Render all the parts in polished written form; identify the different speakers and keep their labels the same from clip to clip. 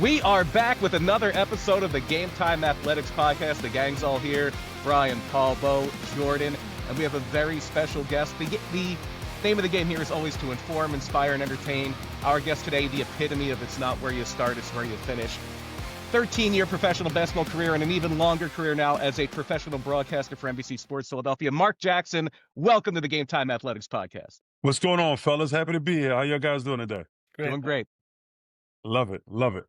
Speaker 1: We are back with another episode of the GameTime Athletics Podcast. The gang's all here. Bryan, Paul, Bo, Jordan, and we have a very special guest. The name of the game here is always to inform, inspire, and entertain. Our guest today, the epitome of it's not where you start, it's where you finish. 13-year professional basketball career and an even longer career now as a professional broadcaster for NBC Sports Philadelphia. Marc Jackson, welcome to the GameTime Athletics Podcast.
Speaker 2: What's going on, fellas? Happy to be here. How y'all guys doing today?
Speaker 1: Doing great.
Speaker 2: Love it. Love it.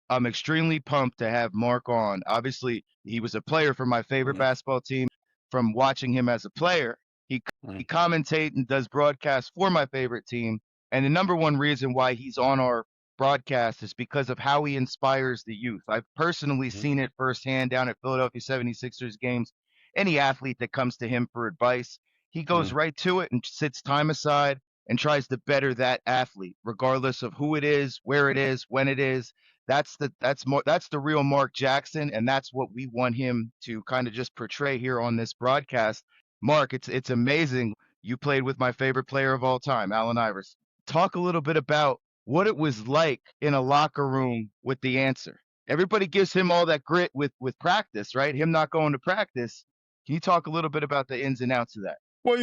Speaker 3: I'm extremely pumped to have Marc on. Obviously, he was a player for my favorite basketball team. From watching him as a player, he commentates and does broadcasts for my favorite team. And the number one reason why he's on our broadcast is because of how he inspires the youth. I've personally seen it firsthand down at Philadelphia 76ers games. Any athlete that comes to him for advice, he goes right to it and sits time aside and tries to better that athlete, regardless of who it is, where it is, when it is. That's the real Marc Jackson, and that's what we want him to kind of just portray here on this broadcast. Marc, it's amazing. You played with my favorite player of all time, Allen Iverson. Talk a little bit about what it was like in a locker room with the answer. Everybody gives him all that grit with practice, right? Him not going to practice. Can you talk a little bit about the ins and outs of that?
Speaker 2: Well,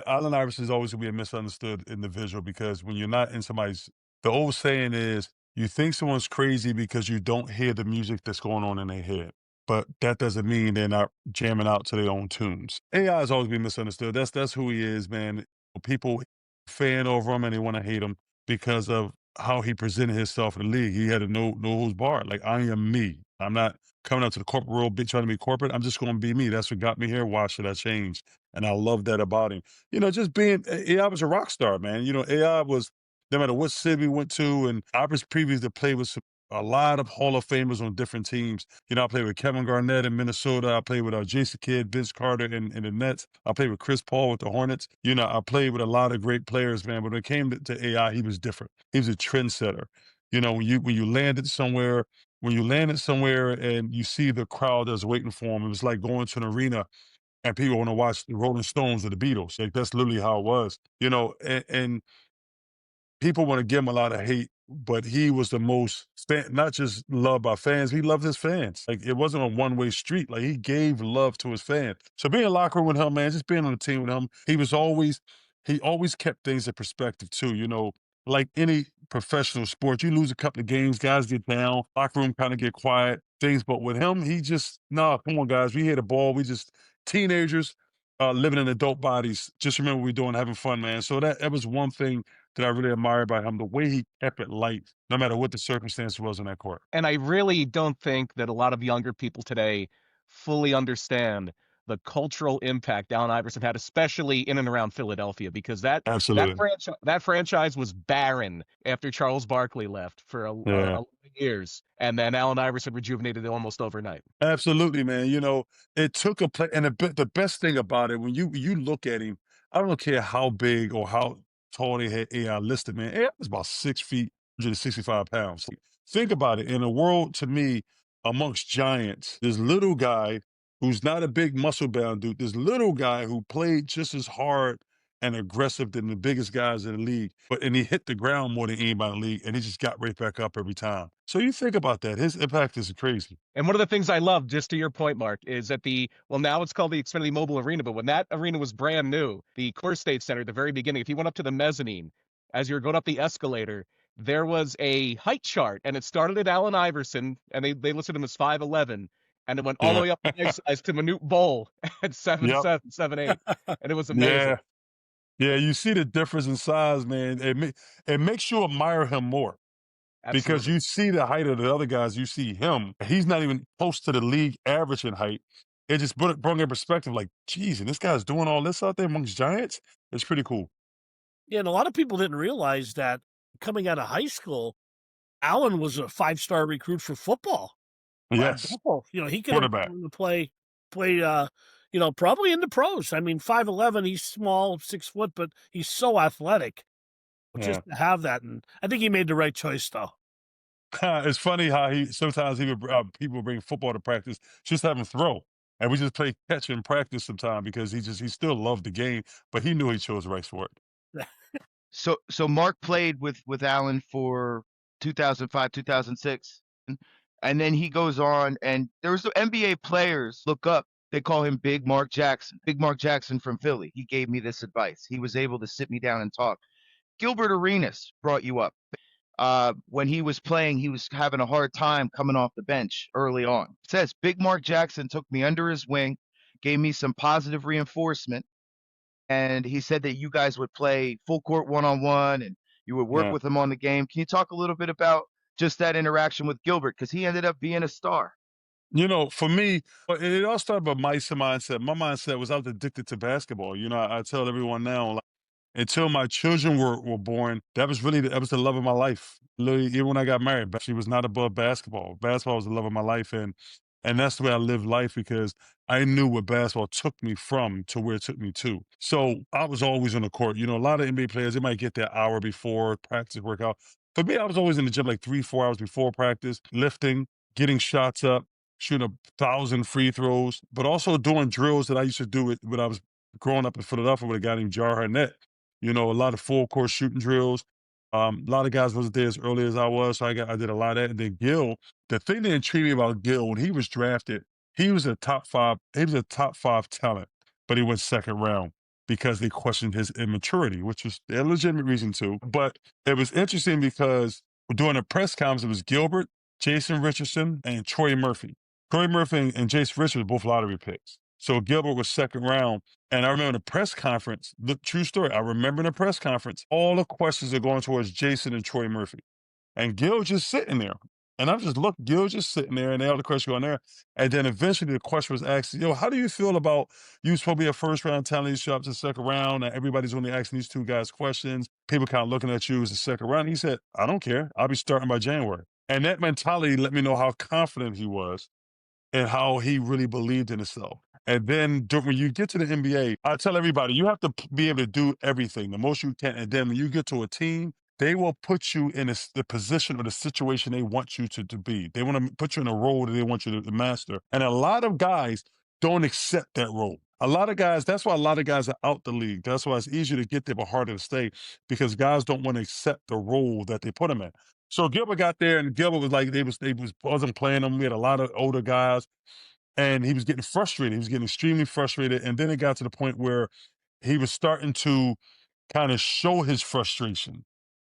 Speaker 2: Allen Iverson is always going to be a misunderstood individual because when you're not in the old saying is, you think someone's crazy because you don't hear the music that's going on in their head. But that doesn't mean they're not jamming out to their own tunes. AI has always been misunderstood. That's who he is, man. People fan over him and they want to hate him because of how he presented himself in the league. He had to know who's barred. Like, I am me. I'm not coming out to the corporate world trying to be corporate. I'm just going to be me. That's what got me here. Why should I change? And I love that about him. Just being, AI was a rock star, man. AI was, no matter what city we went to, and I was previous to play with a lot of Hall of Famers on different teams. I played with Kevin Garnett in Minnesota. I played with Jason Kidd, Vince Carter in the Nets. I played with Chris Paul with the Hornets. I played with a lot of great players, man. But when it came to AI, he was different. He was a trendsetter. When you landed somewhere, and you see the crowd that's waiting for him, it was like going to an arena and people want to watch the Rolling Stones or the Beatles. Like, that's literally how it was. And people want to give him a lot of hate, but he was the most, not just loved by fans, he loved his fans. Like, it wasn't a one-way street. Like, he gave love to his fans. So being in the locker room with him, man, just being on the team with him, he always kept things in perspective too. Like any professional sport, you lose a couple of games, guys get down, locker room kind of get quiet, things. But with him, he just, come on, guys, we hit the ball. We just teenagers living in adult bodies. Just remember what we're doing, having fun, man. So that was one thing that I really admired by him, the way he kept it light, no matter what the circumstance was on that court.
Speaker 1: And I really don't think that a lot of younger people today fully understand the cultural impact Allen Iverson had, especially in and around Philadelphia, because that franchise was barren after Charles Barkley left for a lot of years, and then Allen Iverson rejuvenated it almost overnight.
Speaker 2: Absolutely, man. It took a play, and the best thing about it, when you look at him, I don't care how big or how tall they had AI listed, man. AI was about 6 feet, 165 pounds. Think about it. In a world, to me, amongst giants, this little guy who's not a big muscle-bound dude, this little guy who played just as hard and aggressive than the biggest guys in the league, and he hit the ground more than anybody in the league, and he just got right back up every time. So you think about that. His impact is crazy.
Speaker 1: And one of the things I love, just to your point, Marc, is that now it's called the Xfinity Mobile Arena, but when that arena was brand new, the Core State Center at the very beginning, if you went up to the mezzanine, as you were going up the escalator, there was a height chart, and it started at Allen Iverson, and they listed him as 5'11", and it went all the way up to Manute Bol at 7'7", 7'8", and it was amazing.
Speaker 2: Yeah, you see the difference in size, man. It makes you admire him more.
Speaker 1: Absolutely.
Speaker 2: Because you see the height of the other guys, you see him. He's not even close to the league average in height. It just brought in perspective, like, geez, and this guy's doing all this out there amongst giants? It's pretty cool.
Speaker 4: Yeah, and a lot of people didn't realize that coming out of high school, Allen was a 5-star recruit for football.
Speaker 2: Yes.
Speaker 4: He could have gone to play probably in the pros. I mean, 5'11", he's small, 6 foot, but he's so athletic. Just to have that, and I think he made the right choice, though.
Speaker 2: It's funny how sometimes people bring football to practice, just have him throw, and we just play catch in practice sometimes because he still loved the game, but he knew he chose the right sport.
Speaker 3: So Marc played with Allen for 2005, 2006. And then he goes on, and there was the NBA players look up. They call him Big Marc Jackson. Big Marc Jackson from Philly. He gave me this advice. He was able to sit me down and talk. Gilbert Arenas brought you up. When he was playing, he was having a hard time coming off the bench early on. It says Big Marc Jackson took me under his wing, gave me some positive reinforcement, and he said that you guys would play full court one-on-one and you would work with him on the game. Can you talk a little bit about just that interaction with Gilbert? Because he ended up being a star.
Speaker 2: You know, for me, it all started with my mindset. My mindset was I was addicted to basketball. You know, I tell everyone now, like, until my children were born, that was really that was the love of my life. Literally, even when I got married, she was not above basketball. Basketball was the love of my life, and that's the way I lived life because I knew what basketball took me from to where it took me to. So I was always on the court. You know, a lot of NBA players, they might get their hour before practice workout. For me, I was always in the gym like 3-4 hours before practice, lifting, getting shots up, shooting 1,000 free throws, but also doing drills that I used to do when I was growing up in Philadelphia with a guy named Jar Harnett. You know, a lot of full court shooting drills. A lot of guys wasn't there as early as I was, so I did a lot of that. And then Gil, the thing that intrigued me about Gil when he was drafted, he was a top five. He was a top five talent, but he went second round because they questioned his immaturity, which was a legitimate reason too. But it was interesting because during a press conference, it was Gilbert, Jason Richardson, and Troy Murphy. Troy Murphy and Jason Richardson were both lottery picks. So Gilbert was second round. And I remember the press conference, the true story, I remember in the press conference, all the questions are going towards Jason and Troy Murphy. And Gil just sitting there. And I just looked, Gil just sitting there, and all the questions going there. And then eventually the question was asked, yo, how do you feel about you supposed to be a first round talent, you show up to the second round, and everybody's only asking these two guys questions. People kind of looking at you as the second round. He said, I don't care. I'll be starting by January. And that mentality let me know how confident he was and how he really believed in himself. And then when you get to the NBA, I tell everybody, you have to be able to do everything the most you can. And then when you get to a team, they will put you in the position or the situation they want you to be. They want to put you in a role that they want you to master. And a lot of guys don't accept that role. A lot of guys, that's why a lot of guys are out the league. That's why it's easier to get there but harder to stay because guys don't want to accept the role that they put them in. So Gilbert got there, and Gilbert was like, wasn't playing him. We had a lot of older guys, and he was getting frustrated. He was getting extremely frustrated. And then it got to the point where he was starting to kind of show his frustration.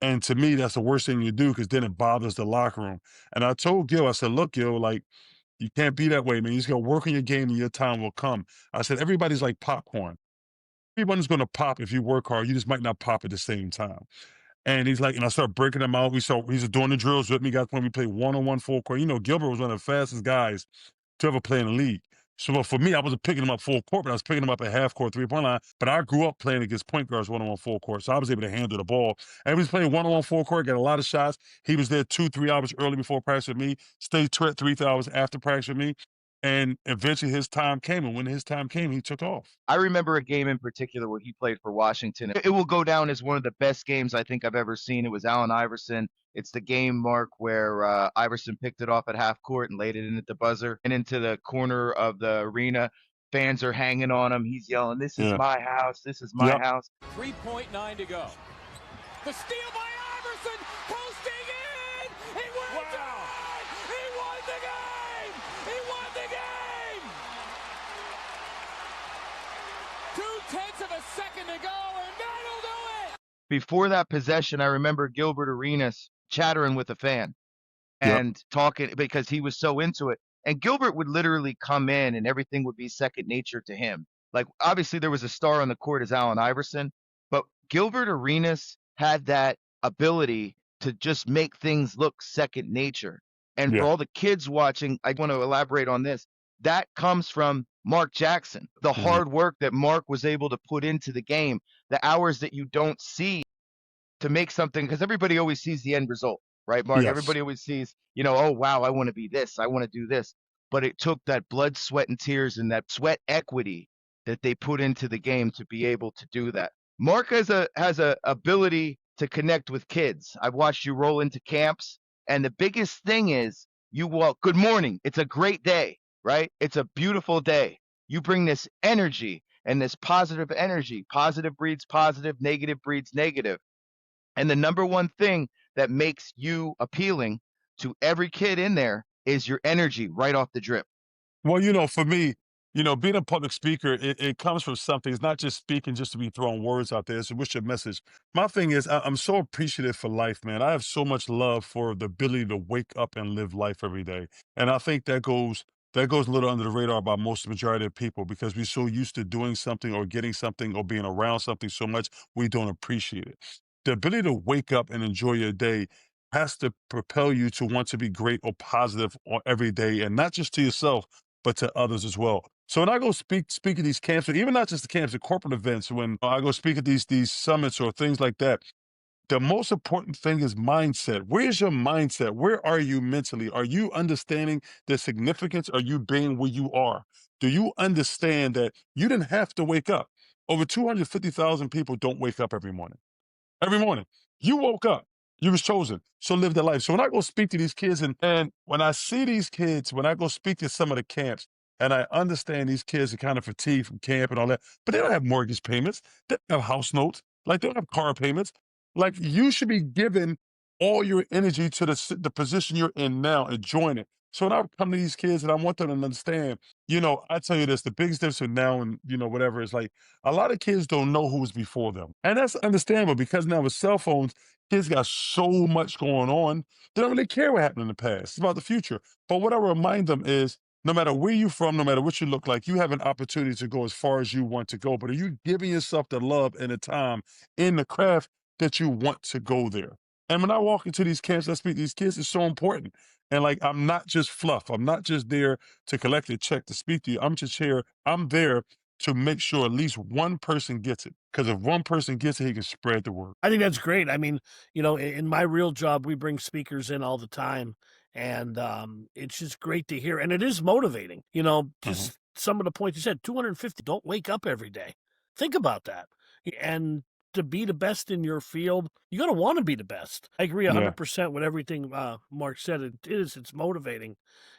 Speaker 2: And to me, that's the worst thing you do because then it bothers the locker room. And I told Gil, I said, look, Gil, like, you can't be that way, man. You just got to work on your game and your time will come. I said, everybody's like popcorn. Everyone's going to pop if you work hard. You just might not pop at the same time. And he's like, and I started breaking them out. He's doing the drills with me. Got to the point we play one-on-one full court. You know, Gilbert was one of the fastest guys to ever play in the league. So for me, I wasn't picking him up full court, but I was picking him up at half court, 3-point line. But I grew up playing against point guards one-on-one full court. So I was able to handle the ball. And he was playing one-on-one full court, got a lot of shots. He was there 2-3 hours early before practice with me, stayed 3 hours after practice with me. And eventually his time came. And when his time came, he took off.
Speaker 3: I remember a game in particular where he played for Washington. It will go down as one of the best games I think I've ever seen. It was Allen Iverson. It's the game, Mark, where Iverson picked it off at half court and laid it in at the buzzer and into the corner of the arena. Fans are hanging on him. He's yelling, this is my house. This is my house.
Speaker 5: 3.9 to go. The steal by Iverson. Posting in. He wins it. He won the game. He won the game. 0.2 of a second to go, and that'll do it.
Speaker 3: Before that possession, I remember Gilbert Arenas chattering with a fan and talking because he was so into it. And Gilbert would literally come in and everything would be second nature to him. Like, obviously there was a star on the court as Allen Iverson, but Gilbert Arenas had that ability to just make things look second nature. And for all the kids watching, I want to elaborate on this. That comes from Marc Jackson, the hard work that Marc was able to put into the game, the hours that you don't see to make something, because everybody always sees the end result, right, Mark? Everybody always sees, you know, oh, wow, I want to be this. I want to do this. But it took that blood, sweat, and tears and that sweat equity that they put into the game to be able to do that. Marc has a ability to connect with kids. I've watched you roll into camps, and the biggest thing is you walk, good morning. It's a great day, right? It's a beautiful day. You bring this energy and this positive energy. Positive breeds positive, negative breeds negative. And the number one thing that makes you appealing to every kid in there is your energy right off the drip.
Speaker 2: Well, for me, being a public speaker, it comes from something. It's not just speaking just to be throwing words out there. It's what's your message. My thing is, I'm so appreciative for life, man. I have so much love for the ability to wake up and live life every day. And I think that goes a little under the radar by most majority of people because we're so used to doing something or getting something or being around something so much we don't appreciate it. The ability to wake up and enjoy your day has to propel you to want to be great or positive every day, and not just to yourself but to others as well. So when I go speak at these camps, or even not just the camps, the corporate events, when I go speak at these summits or things like that, the most important thing is mindset. Where's your mindset? Where are you mentally? Are you understanding the significance? Are you being where you are? Do you understand that you didn't have to wake up? Over 250,000 people don't wake up every morning. Every morning. You woke up. You was chosen. So live the life. So when I go speak to these kids and when I see these kids, when I go speak to some of the camps, and I understand these kids are kind of fatigued from camp and all that, but they don't have mortgage payments. They don't have house notes. Like they don't have car payments. Like you should be giving all your energy to the position you're in now, enjoying it. So when I come to these kids and I want them to understand, I tell you this, the biggest difference with now and, whatever is like, a lot of kids don't know who was before them. And that's understandable because now with cell phones, kids got so much going on. They don't really care what happened in the past. It's about the future. But what I remind them is no matter where you're from, no matter what you look like, you have an opportunity to go as far as you want to go. But are you giving yourself the love and the time in the craft that you want to go there? And when I walk into these camps, I speak to these kids, it's so important. And like, I'm not just fluff. I'm not just there to collect a check to speak to you. I'm there to make sure at least one person gets it. Because if one person gets it, he can spread the word.
Speaker 4: I think that's great. I mean, in my real job, we bring speakers in all the time, and it's just great to hear. And it is motivating, just some of the points you said. 250 don't wake up every day. Think about that. And to be the best in your field, you got to want to be the best. I agree 100% with everything Mark said. It's motivating.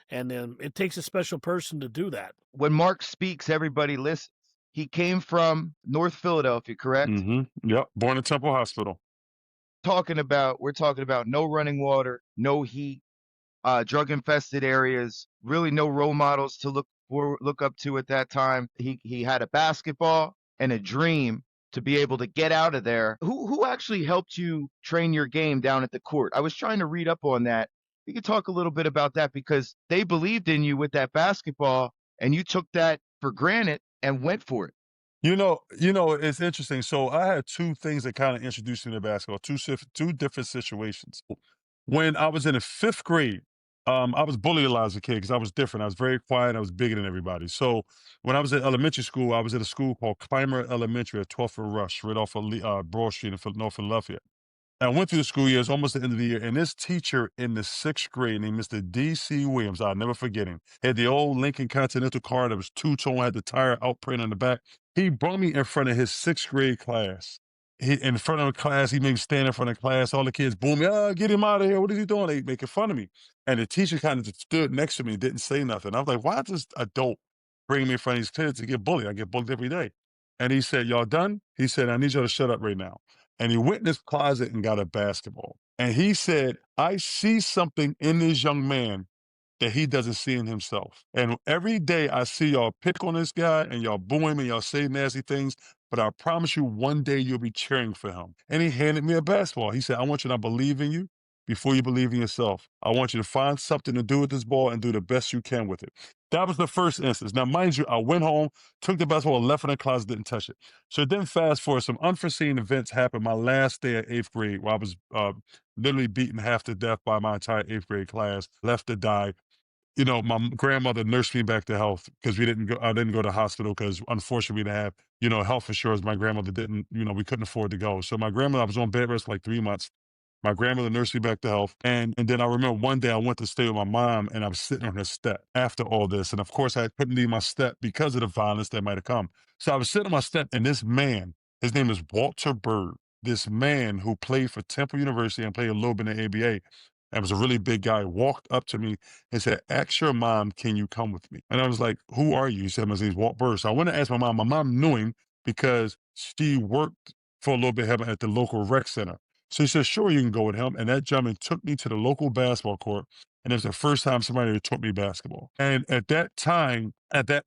Speaker 4: And then it takes a special person to do that.
Speaker 3: When Mark speaks, everybody listens. He came from North Philadelphia, correct?
Speaker 2: Yep. Born in Temple Hospital.
Speaker 3: We're talking about no running water, no heat, drug infested areas, really no role models to look up to at that time. He had a basketball and a dream to be able to get out of there. Who actually helped you train your game down at the court? I was trying to read up on that. You could talk a little bit about that because they believed in you with that basketball and you took that for granted and went for it.
Speaker 2: It's interesting. So I had two things that kind of introduced me to basketball, two different situations. When I was in the fifth grade, I was bullied a lot as a kid because I was different. I was very quiet. I was bigger than everybody. So when I was at elementary school, I was at a school called Clymer Elementary at 12th and Rush, right off of Broad Street in North Philadelphia. And I went through the school year. It's almost the end of the year. And this teacher in the sixth grade named Mr. D.C. Williams, I'll never forget him, had the old Lincoln Continental car that was two-tone, had the tire outprint on the back. He brought me in front of his sixth grade class. In front of the class, he made me stand in front of the class. All the kids booming, get him out of here. What is he doing? They making fun of me. And the teacher kind of just stood next to me and didn't say nothing. I was like, why is this adult bringing me in front of these kids to get bullied? I get bullied every day. And he said, y'all done? He said, I need y'all to shut up right now. And he went in his closet and got a basketball. And he said, I see something in this young man that he doesn't see in himself. And every day I see y'all pick on this guy and y'all boo him and y'all say nasty things, but I promise you one day you'll be cheering for him. And he handed me a basketball. He said, I want you to believe in you before you believe in yourself. I want you to find something to do with this ball and do the best you can with it. That was the first instance. Now, mind you, I went home, took the basketball, left it in the closet, didn't touch it. So then fast forward, some unforeseen events happened my last day at eighth grade where I was literally beaten half to death by my entire eighth grade class, left to die. My grandmother nursed me back to health because I didn't go to the hospital because unfortunately we didn't have, health insurance. My grandmother didn't, we couldn't afford to go. So my grandmother, I was on bed rest for like 3 months. My grandmother nursed me back to health. And then I remember one day I went to stay with my mom and I was sitting on her step after all this. And of course I couldn't leave my step because of the violence that might have come. So I was sitting on my step and this man, his name is Walter Bird, this man who played for Temple University and played a little bit in the ABA and was a really big guy, walked up to me and said, ask your mom, can you come with me? And I was like, who are you? He said, my name's Walt Bird. So I went to ask my mom. My mom knew him because she worked for a little bit at the local rec center. So he said, sure, you can go with him. And that gentleman took me to the local basketball court. And it was the first time somebody had taught me basketball. And at that time, that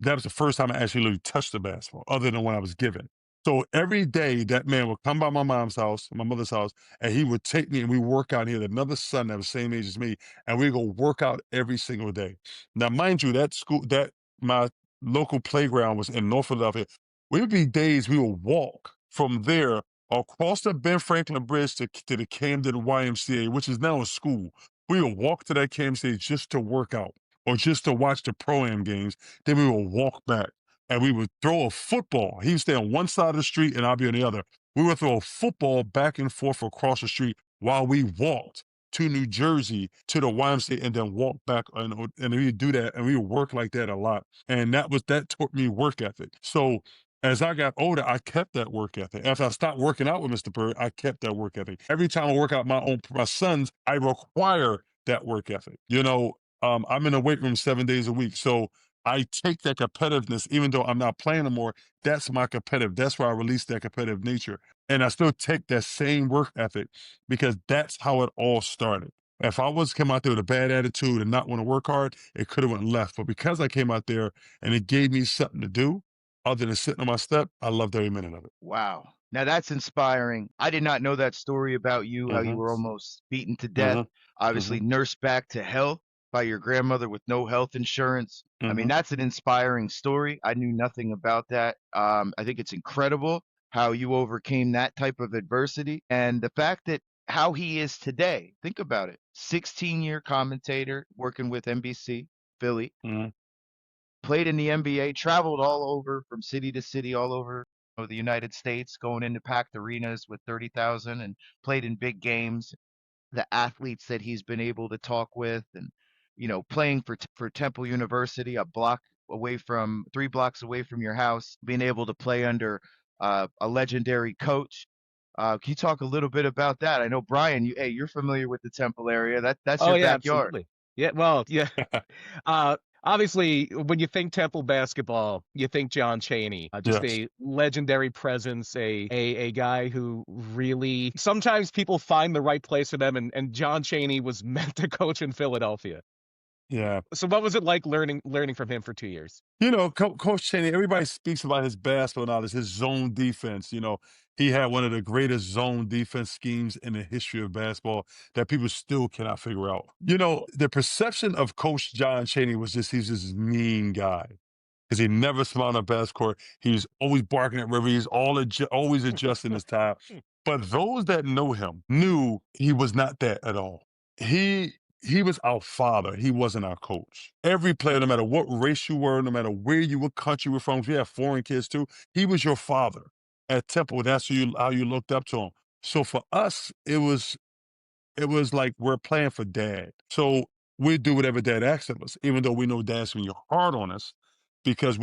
Speaker 2: was the first time I actually really touched the basketball, other than when I was given. So every day that man would come by my mom's house, my mother's house, and he would take me and we work out. He had another son that was the same age as me, and we go work out every single day. Now, mind you, that my local playground was in North Philadelphia. We would be days we would walk from there across the Ben Franklin Bridge to the Camden YMCA, which is now a school. We would walk to that YMCA just to work out or just to watch the pro-am games. Then we would walk back and we would throw a football. He would stay on one side of the street and I'll be on the other. We would throw a football back and forth across the street while we walked to New Jersey to the YMCA and then walk back. And we would do that and we would work like that a lot. And that taught me work ethic. So as I got older, I kept that work ethic. After I stopped working out with Mr. Bird, I kept that work ethic. Every time I work out my sons, I require that work ethic. I'm in the weight room 7 days a week. So I take that competitiveness, even though I'm not playing anymore, that's my competitive. That's where I release that competitive nature. And I still take that same work ethic because that's how it all started. If I was come out there with a bad attitude and not want to work hard, it could have went left. But because I came out there and it gave me something to do, other than sitting on my step, I loved every minute of it.
Speaker 3: Wow. Now that's inspiring. I did not know that story about you, how you were almost beaten to death, obviously nursed back to health by your grandmother with no health insurance. I mean, that's an inspiring story. I knew nothing about that. I think it's incredible how you overcame that type of adversity and the fact that how he is today. Think about it. 16-year commentator working with NBC, Philly. Played in the NBA, traveled all over from city to city, all over the United States, going into packed arenas with 30,000 and played in big games. The athletes that he's been able to talk with and, playing for Temple University, 3 blocks away from your house, being able to play under a legendary coach. Can you talk a little bit about that? I know, Bryan, you're familiar with the Temple area. That's your
Speaker 1: yeah,
Speaker 3: backyard.
Speaker 1: absolutely. Yeah, well, yeah. Obviously, when you think Temple basketball, you think John Cheney, just
Speaker 2: Yes.
Speaker 1: a legendary presence, a guy who really sometimes people find the right place for them, and John Cheney was meant to coach in Philadelphia.
Speaker 2: Yeah.
Speaker 1: So what was it like learning from him for 2 years?
Speaker 2: Coach Cheney, everybody speaks about his basketball knowledge, his zone defense. He had one of the greatest zone defense schemes in the history of basketball that people still cannot figure out. The perception of Coach John Cheney was he's this mean guy because he never smiled on a basketball court. He's always barking at referees, always adjusting his time. But those that know him knew he was not that at all. He was our father. He wasn't our coach. Every player, no matter what race you were, no matter where you what country you were from, if you have foreign kids too, he was your father. At Temple, that's how you looked up to him. So for us, it was like we're playing for dad. So we do whatever dad asks of us, even though we know dad's going to be hard on us because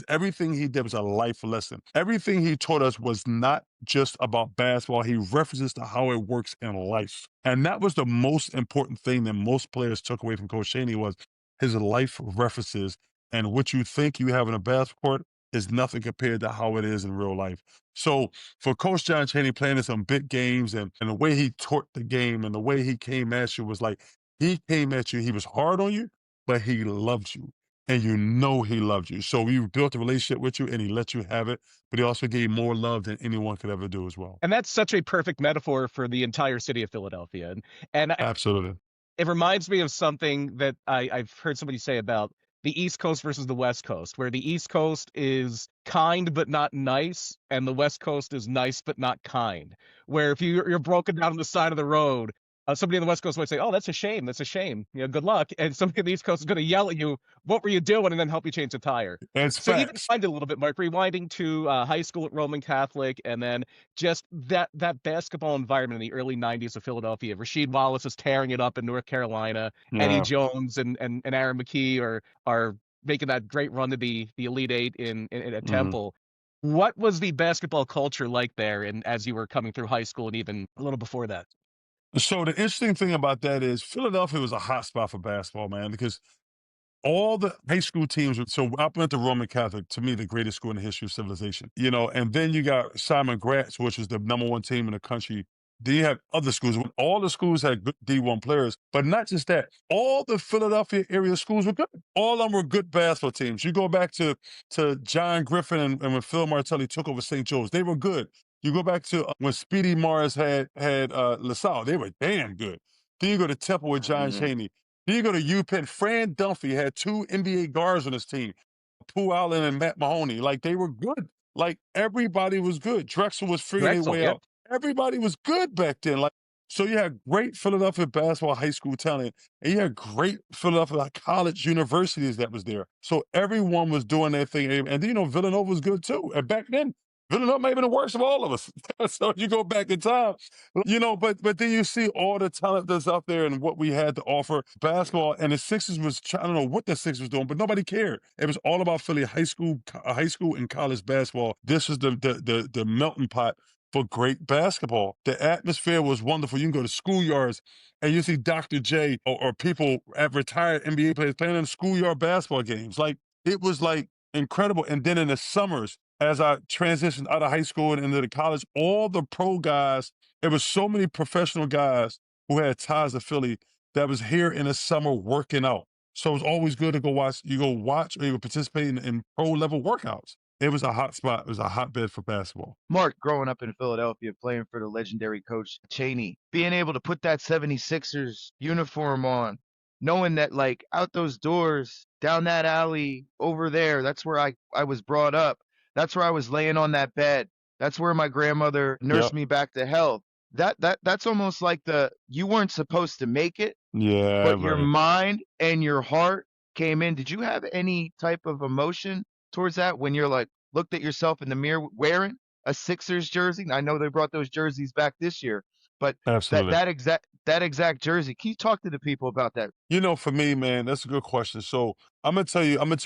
Speaker 2: everything he did was a life lesson. Everything he taught us was not just about basketball. He references to how it works in life. And that was the most important thing that most players took away from Coach Cheney was his life references. And what you think you have in a basketball court is nothing compared to how it is in real life. So for Coach John Cheney playing in some big games and the way he taught the game and the way he came at you was like, he came at you, he was hard on you, but he loved you. And he loved you. So we built a relationship with you and he let you have it, but he also gave more love than anyone could ever do as well.
Speaker 1: And that's such a perfect metaphor for the entire city of Philadelphia. And
Speaker 2: Absolutely.
Speaker 1: It reminds me of something that I've heard somebody say about the East Coast versus the West Coast, where the East Coast is kind but not nice, and the West Coast is nice but not kind. Where if you're broken down on the side of the road, somebody on the West Coast might say, "Oh, that's a shame. That's a shame. Good luck." And somebody on the East Coast is going to yell at you, "What were you doing?" and then help you change the tire. So even find it a little bit, Mark, rewinding to high school at Roman Catholic, and then just that basketball environment in the early '90s of Philadelphia. Rasheed Wallace is tearing it up in North Carolina.
Speaker 2: Yeah.
Speaker 1: Eddie Jones and Aaron McKee are making that great run to the Elite Eight at Temple. What was the basketball culture like there, and as you were coming through high school and even a little before that?
Speaker 2: So the interesting thing about that is Philadelphia was a hot spot for basketball, man, because all the high school teams. So I went to Roman Catholic, to me, the greatest school in the history of civilization. And then you got Simon Gratz, which was the #1 team in the country. Then you have other schools. All the schools had good D1 players, but not just that. All the Philadelphia area schools were good. All of them were good basketball teams. You go back to John Griffin and when Phil Martelli took over St. Joe's, they were good. You go back to when Speedy Morris had LaSalle, they were damn good. Then you go to Temple with John Cheney. Then you go to UPenn. Fran Dunphy had 2 NBA guards on his team, Pooh Allen and Matt Mahoney. Like, they were good. Like, everybody was good. Drexel was figuring their way out. Everybody was good back then. Like, so you had great Philadelphia basketball high school talent, and you had great Philadelphia college universities that was there. So everyone was doing their thing. And Villanova was good too. And back then, Villanova may have been the worst of all of us. So you go back in time, but then you see all the talent that's out there and what we had to offer. Basketball and the Sixers I don't know what the Sixers was doing, but nobody cared. It was all about Philly high school and college basketball. This was the melting pot for great basketball. The atmosphere was wonderful. You can go to schoolyards and you see Dr. J or people at retired NBA players playing in schoolyard basketball games. Like, it was like incredible. And then in the summers, as I transitioned out of high school and into the college, all the pro guys, there was so many professional guys who had ties to Philly that was here in the summer working out. So it was always good to go watch. You go watch or you participate in pro level workouts. It was a hot spot. It was a hotbed for basketball.
Speaker 3: Mark, growing up in Philadelphia, playing for the legendary coach Cheney, being able to put that 76ers uniform on, knowing that, like, out those doors, down that alley, over there, that's where I was brought up. That's where I was laying on that bed. That's where my grandmother nursed me back to health. That's almost like you weren't supposed to make it, but your mind and your heart came in. Did you have any type of emotion towards that when you're like, looked at yourself in the mirror wearing a Sixers jersey? I know they brought those jerseys back this year, but
Speaker 2: Absolutely.
Speaker 3: that exact jersey. Can you talk to the people about that?
Speaker 2: For me, man, that's a good question. So I'm gonna tell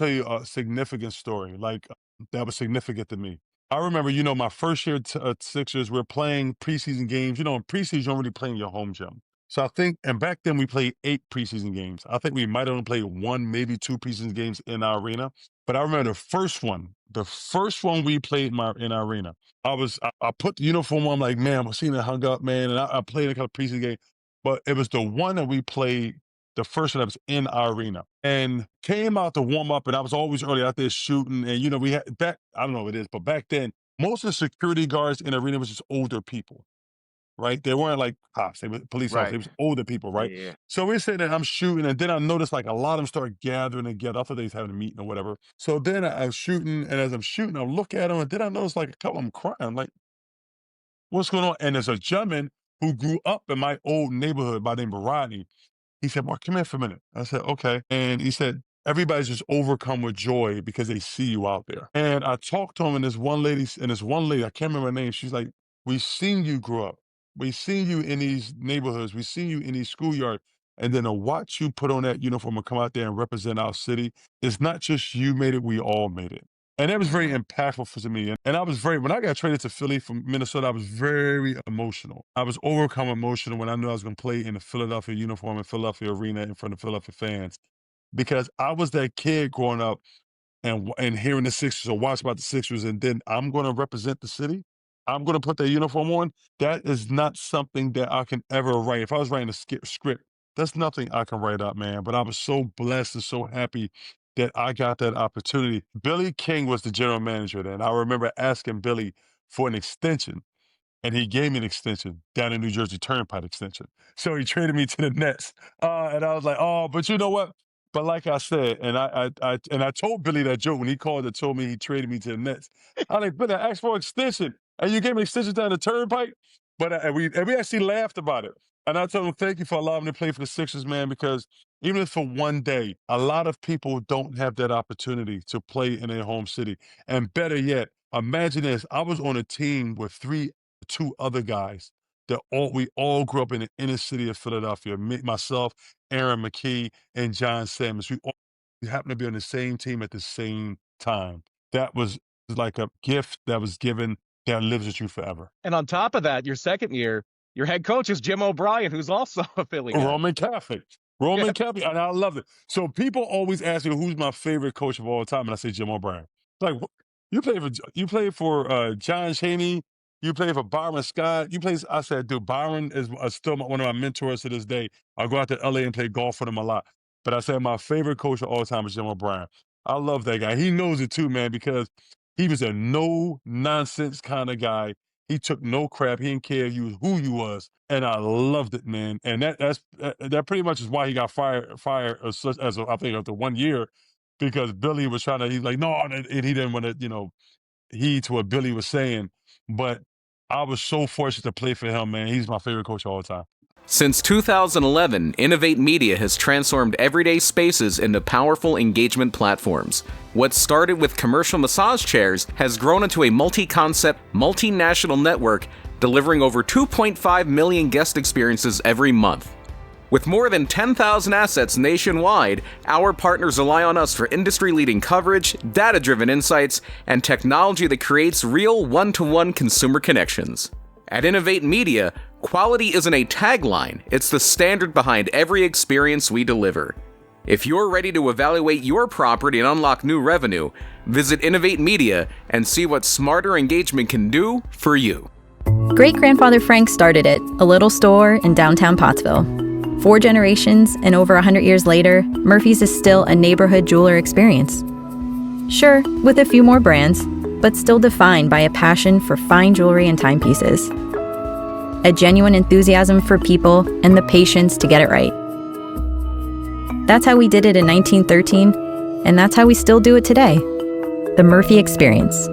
Speaker 2: you a significant story, like that was significant to me. I remember, my first year at Sixers, we're playing preseason games. In preseason, you don't really play in your home gym. So I think, and back then we played 8 preseason games. I think we might have only played 1, maybe 2 preseason games in our arena. But I remember the first one we played in our arena. I put the uniform on, I'm like, man, I'm seeing it hung up, man. And I played a couple preseason game, but it was the one that we played, the first one that was in our arena, and came out to warm up. And I was always early out there shooting. And, we had I don't know what it is, but back then, most of the security guards in the arena was just older people. Right? They weren't like cops. They were police officers. They was older people, right?
Speaker 3: Yeah.
Speaker 2: So we're sitting there, I'm shooting, and then I noticed like a lot of them started gathering together. I thought they was having a meeting or whatever. So then I was shooting, and as I'm shooting, I look at them, and then I noticed like a couple of them crying. I'm like, what's going on? And there's a gentleman who grew up in my old neighborhood by the name of Rodney. He said, Mark, come here for a minute. I said, okay. And he said, everybody's just overcome with joy because they see you out there. And I talked to him, and this one lady, I can't remember her name. She's like, we've seen you grow up. We've seen you in these neighborhoods. We've seen you in these schoolyards. And then to watch you put on that uniform and come out there and represent our city, it's not just you made it, we all made it. And that was very impactful for me. And I was when I got traded to Philly from Minnesota, I was very emotional. I was overcome emotional when I knew I was going to play in the Philadelphia uniform in Philadelphia Arena in front of Philadelphia fans, because I was that kid growing up and hearing the Sixers or watching about the Sixers, and then I'm going to represent the city. I'm going to put that uniform on. That is not something that I can ever write. If I was writing a script, that's nothing I can write up, man. But I was so blessed and so happy that I got that opportunity. Billy King was the general manager then. I remember asking Billy for an extension, and he gave me an extension down in New Jersey Turnpike extension. So he traded me to the Nets. And I was like, oh, but you know what? But like I said, and I told Billy that joke when he called and told me he traded me to the Nets. I like, Billy, I asked for an extension, and you gave me an extension down the Turnpike. But and we actually laughed about it. And I told him, thank you for allowing me to play for the Sixers, man, because even if for one day, a lot of people don't have that opportunity to play in their home city. And better yet, imagine this: I was on a team with 2 other guys that we all grew up in the inner city of Philadelphia. Myself, Aaron McKee, and John Sammons. We all happened to be on the same team at the same time. That was like a gift that was given that lives with you forever.
Speaker 1: And on top of that, your second year, your head coach is Jim O'Brien, who's also a Philly guy.
Speaker 2: Roman Catholic. Roman Kelly, and I love it. So people always ask me who's my favorite coach of all time, and I say Jim O'Brien. Like, you play for John Cheney, you play for Byron Scott, you play. I said, dude, Byron is still one of my mentors to this day. I go out to LA and play golf with him a lot. But I said my favorite coach of all time is Jim O'Brien. I love that guy. He knows it too, man, because he was a no nonsense kind of guy. He took no crap. He didn't care who you was, and I loved it, man. And that pretty much is why he got fired as I think after 1 year, because Billy was trying to. He's like, no, and he didn't want to, heed to what Billy was saying. But I was so fortunate to play for him, man. He's my favorite coach of all time.
Speaker 6: Since 2011, Innovate Media has transformed everyday spaces into powerful engagement platforms. What started with commercial massage chairs has grown into a multi-concept, multinational network delivering over 2.5 million guest experiences every month. With more than 10,000 assets nationwide, our partners rely on us for industry-leading coverage, data-driven insights, and technology that creates real one-to-one consumer connections. At Innovate Media, quality isn't a tagline, it's the standard behind every experience we deliver. If you're ready to evaluate your property and unlock new revenue, visit Innovate Media and see what smarter engagement can do for you.
Speaker 7: Great-grandfather Frank started it, a little store in downtown Pottsville. 4 generations and over 100 years later, Murphy's is still a neighborhood jeweler experience. Sure, with a few more brands, but still defined by a passion for fine jewelry and timepieces. A genuine enthusiasm for people and the patience to get it right. That's how we did it in 1913, and that's how we still do it today. The Murphy Experience.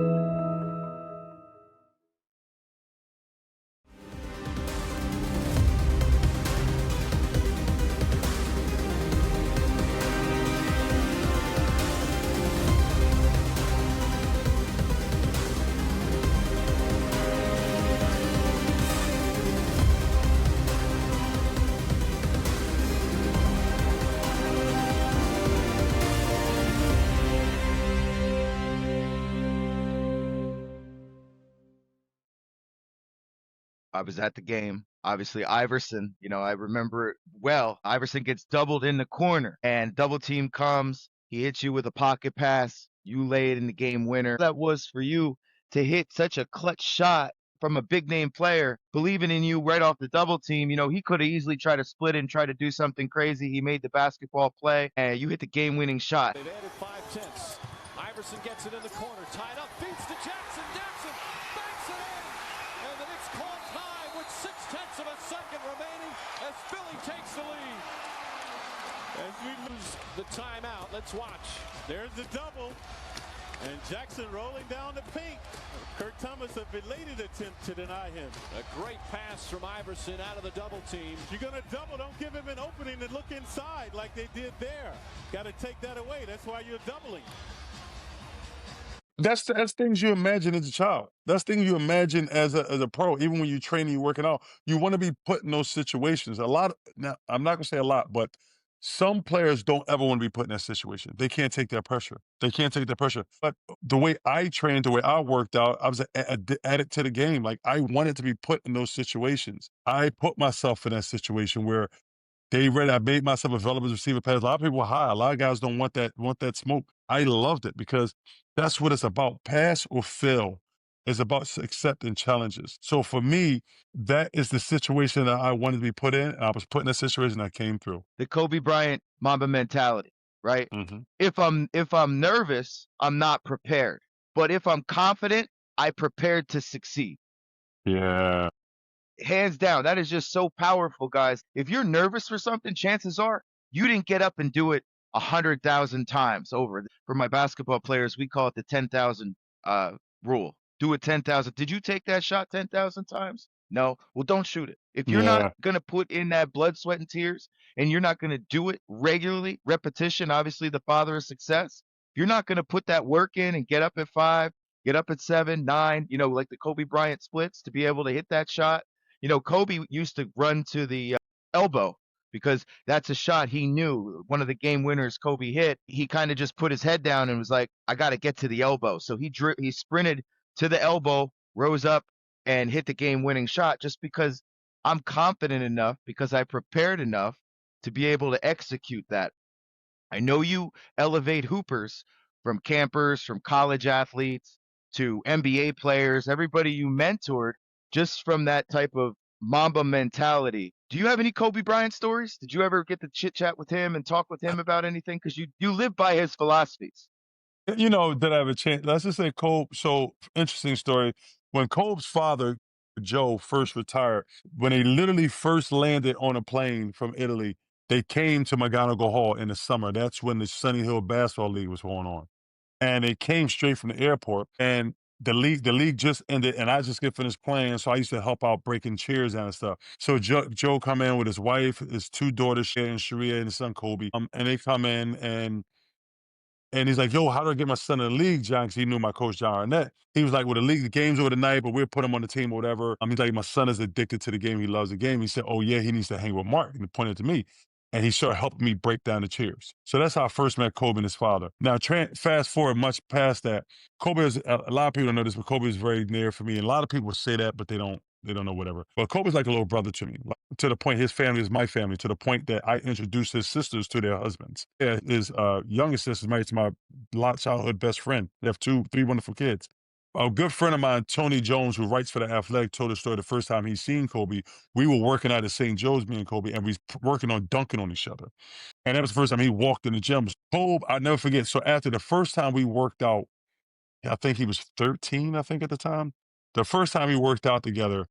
Speaker 3: I was at the game. Obviously, Iverson, I remember it well. Iverson gets doubled in the corner, and double team comes. He hits you with a pocket pass. You lay it in the game winner. That was for you to hit such a clutch shot from a big name player, believing in you right off the double team. He could have easily tried to split and try to do something crazy. He made the basketball play, and you hit the game winning shot.
Speaker 5: They've added 5/10. Iverson gets it in the corner, tied up, feeds to Jackson. Jackson banks it in, and the Knicks call time with 0.6 of a second remaining as Philly takes the lead. As we lose the timeout, let's watch.
Speaker 8: There's the double, and Jackson rolling down the paint. Kurt Thomas, a belated attempt to deny him.
Speaker 5: A great pass from Iverson out of the double team.
Speaker 8: If you're going to double, don't give him an opening to look inside like they did there. Got to take that away. That's why you're doubling.
Speaker 2: That's things you imagine as a child. That's things you imagine as a pro. Even when you're training, you're working out, you want to be put in those situations. Now, I'm not gonna say a lot, but some players don't ever want to be put in that situation. They can't take that pressure. But the way I trained, the way I worked out, I was added to the game. Like, I wanted to be put in those situations. I put myself in that situation where I made myself available to receive a pass. A lot of people are high. A lot of guys don't want that smoke. I loved it because that's what it's about. Pass or fail. It's about accepting challenges. So for me, that is the situation that I wanted to be put in. And I was put in a situation that came through.
Speaker 3: The Kobe Bryant Mamba mentality, right?
Speaker 2: Mm-hmm.
Speaker 3: If I'm nervous, I'm not prepared. But if I'm confident, I prepared to succeed.
Speaker 2: Yeah.
Speaker 3: Hands down, that is just so powerful, guys. If you're nervous for something, chances are you didn't get up and do it 100,000 times over. For my basketball players, we call it the 10,000 rule. Do it 10,000. Did you take that shot 10,000 times? No. Well, don't shoot it. If you're not going to put in that blood, sweat, and tears, and you're not going to do it regularly, repetition, obviously the father of success, if you're not going to put that work in and get up at 5, get up at 7, 9, like the Kobe Bryant splits to be able to hit that shot. Kobe used to run to the elbow because that's a shot he knew. One of the game winners Kobe hit, he kind of just put his head down and was like, I got to get to the elbow. So he sprinted to the elbow, rose up, and hit the game winning shot just because I'm confident enough, because I prepared enough to be able to execute that. I know you elevate hoopers from campers, from college athletes to NBA players, everybody you mentored just from that type of Mamba mentality. Do you have any Kobe Bryant stories? Did you ever get to chit chat with him and talk with him about anything? Because you live by his philosophies.
Speaker 2: You know, did I have a chance? Let's just say Kobe. So, interesting story. When Kobe's father, Joe, first retired, when they literally first landed on a plane from Italy, they came to McGonigal Hall in the summer. That's when the Sunny Hill Basketball League was going on. And they came straight from the airport. And the league just ended, and I just get finished playing. So I used to help out breaking chairs down and stuff. So Joe come in with his wife, his two daughters, Shay and Sharia, and his son Kobe. And they come in and he's like, yo, how do I get my son in the league, John? Because he knew my coach, John Arnett. He was like, well, the game's over tonight, but we'll put him on the team or whatever. He's like, my son is addicted to the game. He loves the game. He said, oh, yeah, he needs to hang with Mark. And he pointed to me. And he started helping me break down the chairs. So that's how I first met Kobe and his father. Now, fast forward much past that. Kobe is, a lot of people don't know this, but Kobe is very near for me. And a lot of people say that, but they don't know whatever. But Kobe's like a little brother to me, to the point his family is my family, to the point that I introduced his sisters to their husbands. Yeah, his youngest sister is married to my childhood best friend. They have three wonderful kids. A good friend of mine, Tony Jones, who writes for The Athletic, told the story the first time he seen Kobe. We were working out at St. Joe's, me and Kobe, and we was working on dunking on each other. And that was the first time he walked in the gym. Kobe, I'll never forget. So after the first time we worked out, I think he was 13, I think, at the time. The first time we worked out together,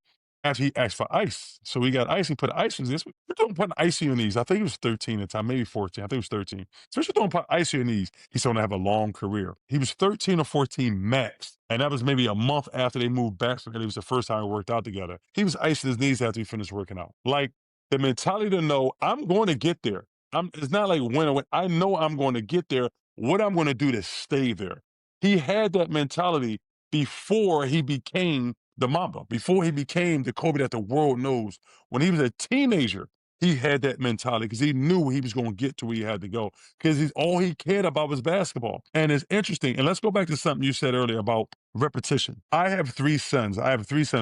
Speaker 2: after he asked for ice. So we got ice, he put ice in this. We're doing putting ice in your knees. I think he was 13 at the time, maybe 14. I think he was 13. So we're doing put ice in your knees. He's going to have a long career. He was 13 or 14 max. And that was maybe a month after they moved back from it. It was the first time we worked out together. He was icing his knees after he finished working out. Like the mentality to know, I'm going to get there. It's not like when or when. I know I'm going to get there. What I'm going to do to stay there. He had that mentality before he became the Mamba, before he became the Kobe that the world knows. When he was a teenager, he had that mentality because he knew he was going to get to where he had to go because all he cared about was basketball. And it's interesting. And let's go back to something you said earlier about repetition. I have three sons.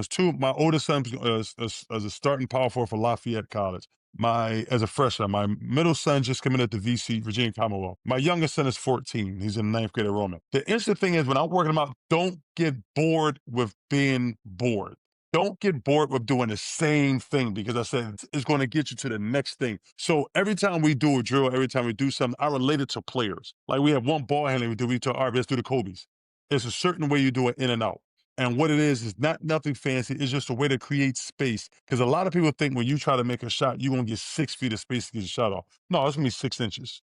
Speaker 2: Two, my oldest son is a starting power forward for Lafayette College. As a freshman, my middle son just coming at the VC, Virginia Commonwealth. My youngest son is 14. He's in ninth grade enrollment. The interesting thing is when I'm working them out, don't get bored with being bored. Don't get bored with doing the same thing because I said it's going to get you to the next thing. So every time we do a drill, every time we do something, I relate it to players. Like we have one ball handling we talk, all right, let's do the Kobe's. It's a certain way you do it in and out. And what it is not nothing fancy. It's just a way to create space. Because a lot of people think when you try to make a shot, you're going to get 6 feet of space to get your shot off. No, it's going to be 6 inches.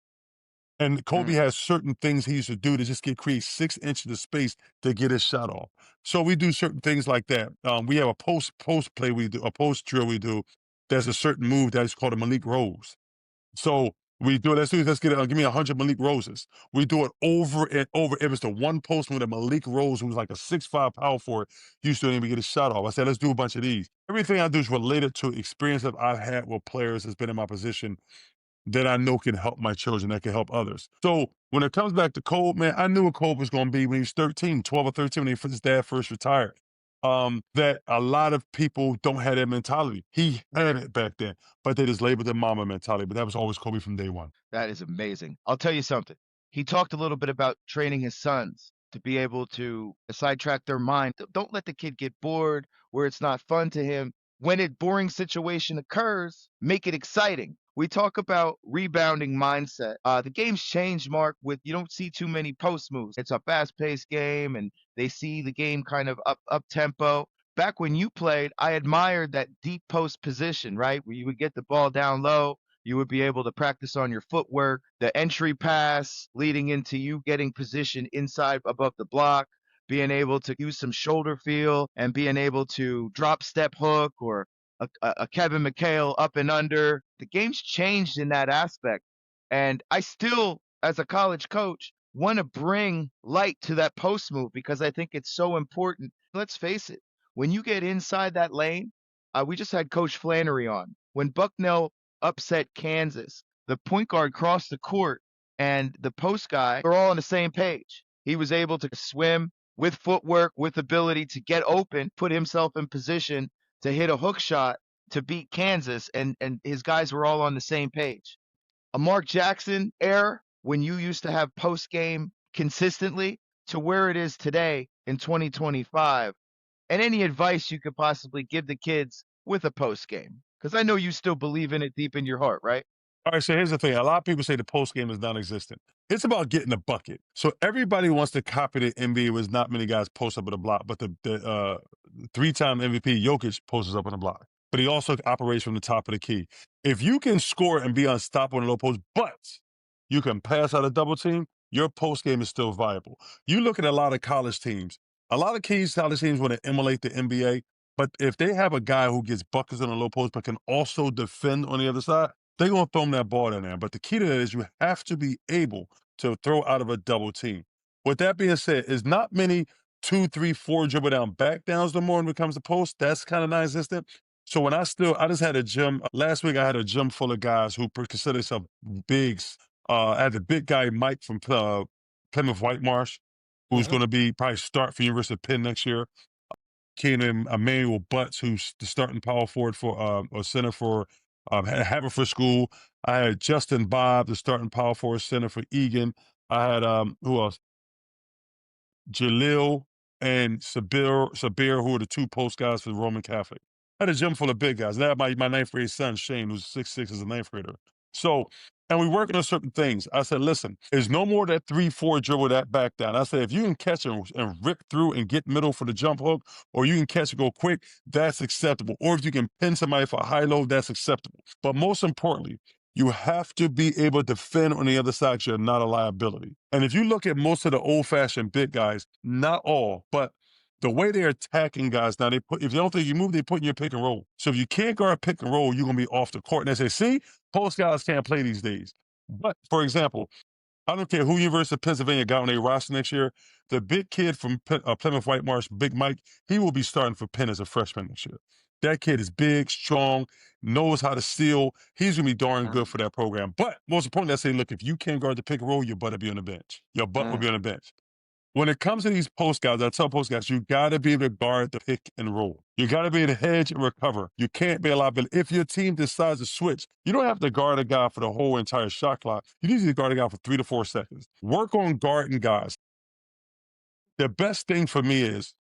Speaker 2: And Kobe has certain things he used to do to just create 6 inches of space to get his shot off. So we do certain things like that. We have a post play we do, a post drill we do. There's a certain move that is called a Malik Rose. So we do it. Let's get it. Give me 100 Malik Roses. We do it over and over. It was the one post with a Malik Rose who was like a 6'5" power forward. Used to even get a shot off. I said, let's do a bunch of these. Everything I do is related to experience that I've had with players that's been in my position that I know can help my children, that can help others. So when it comes back to Kobe, man, I knew what Kobe was going to be when he was 13, 12 or 13, when his dad first retired. That a lot of people don't have that mentality. He had it back then, but they just labeled it Mamba mentality. But that was always Kobe from day one.
Speaker 3: That is amazing. I'll tell you something. He talked a little bit about training his sons to be able to sidetrack their mind. Don't let the kid get bored where it's not fun to him. When a boring situation occurs, make it exciting. We talk about rebounding mindset. The game's changed, Mark, with you don't see too many post moves. It's a fast-paced game, and they see the game kind of up tempo. Back when you played, I admired that deep post position, right? Where you would get the ball down low. You would be able to practice on your footwork, the entry pass leading into you getting position inside above the block, being able to use some shoulder feel and being able to drop step hook or a Kevin McHale up and under. The game's changed in that aspect. And I still, as a college coach, want to bring light to that post move because I think it's so important. Let's face it, when you get inside that lane, we just had Coach Flannery on. When Bucknell upset Kansas, the point guard crossed the court and the post guy are all on the same page. He was able to swim with footwork, with ability to get open, put himself in position to hit a hook shot to beat Kansas, and his guys were all on the same page. a Marc Jackson era when you used to have post game consistently to where it is today in 2025, and any advice you could possibly give the kids with a post game, because I know you still believe in it deep in your heart, right?
Speaker 2: All right, so here's the thing. A lot of people say the post game is non-existent. It's about getting a bucket. So everybody wants to copy the NBA with not many guys post up in the block, but the three-time MVP Jokic posts up in the block. But he also operates from the top of the key. If you can score and be unstoppable in the low post, but you can pass out a double team, your post game is still viable. You look at a lot of college teams. A lot of college teams want to emulate the NBA, but if they have a guy who gets buckets on the low post but can also defend on the other side, they're going to throw them that ball in there. But the key to that is you have to be able to throw out of a double team. With that being said, is not many 2, 3, 4 dribble down back downs no more when it comes to post. That's kind of non-existent. So when I just had a gym, last week I had a gym full of guys who consider themselves bigs. I had the big guy, Mike from Plymouth Whitemarsh, who's going to be probably start for University of Penn next year. Keenan Emmanuel Butts, who's the starting power forward for or center for Haverford School. I had Justin Bob, the starting power forward center for Egan. I had who else? Jalil and Sabir, who are the two post guys for the Roman Catholic. I had a gym full of big guys. And I had my ninth grade son, Shane, who's 6'6", as a ninth grader. So, and we working on certain things. I said, listen, there's no more that 3-4 dribble that back down. I said, if you can catch and rip through and get middle for the jump hook, or you can catch and go quick, that's acceptable. Or if you can pin somebody for a high low, that's acceptable. But most importantly, you have to be able to defend on the other side so you're not a liability. And if you look at most of the old-fashioned big guys, not all, but the way they're attacking guys now, if you don't think you move, they put in your pick and roll. So if you can't guard pick and roll, you're going to be off the court. And they say, see, post guys can't play these days. But, for example, I don't care who University of Pennsylvania got on their roster next year, the big kid from Plymouth Whitemarsh, Big Mike, he will be starting for Penn as a freshman next year. That kid is big, strong, knows how to steal. He's going to be darn good for that program. But most importantly, I say, look, if you can't guard the pick and roll, your butt will be on the bench. Your butt will be on the bench. When it comes to these post guys, I tell post guys, you got to be able to guard the pick and roll. You got to be able to hedge and recover. You can't be a liability. If your team decides to switch, you don't have to guard a guy for the whole entire shot clock. You need to guard a guy for 3 to 4 seconds. Work on guarding guys. The best thing for me is,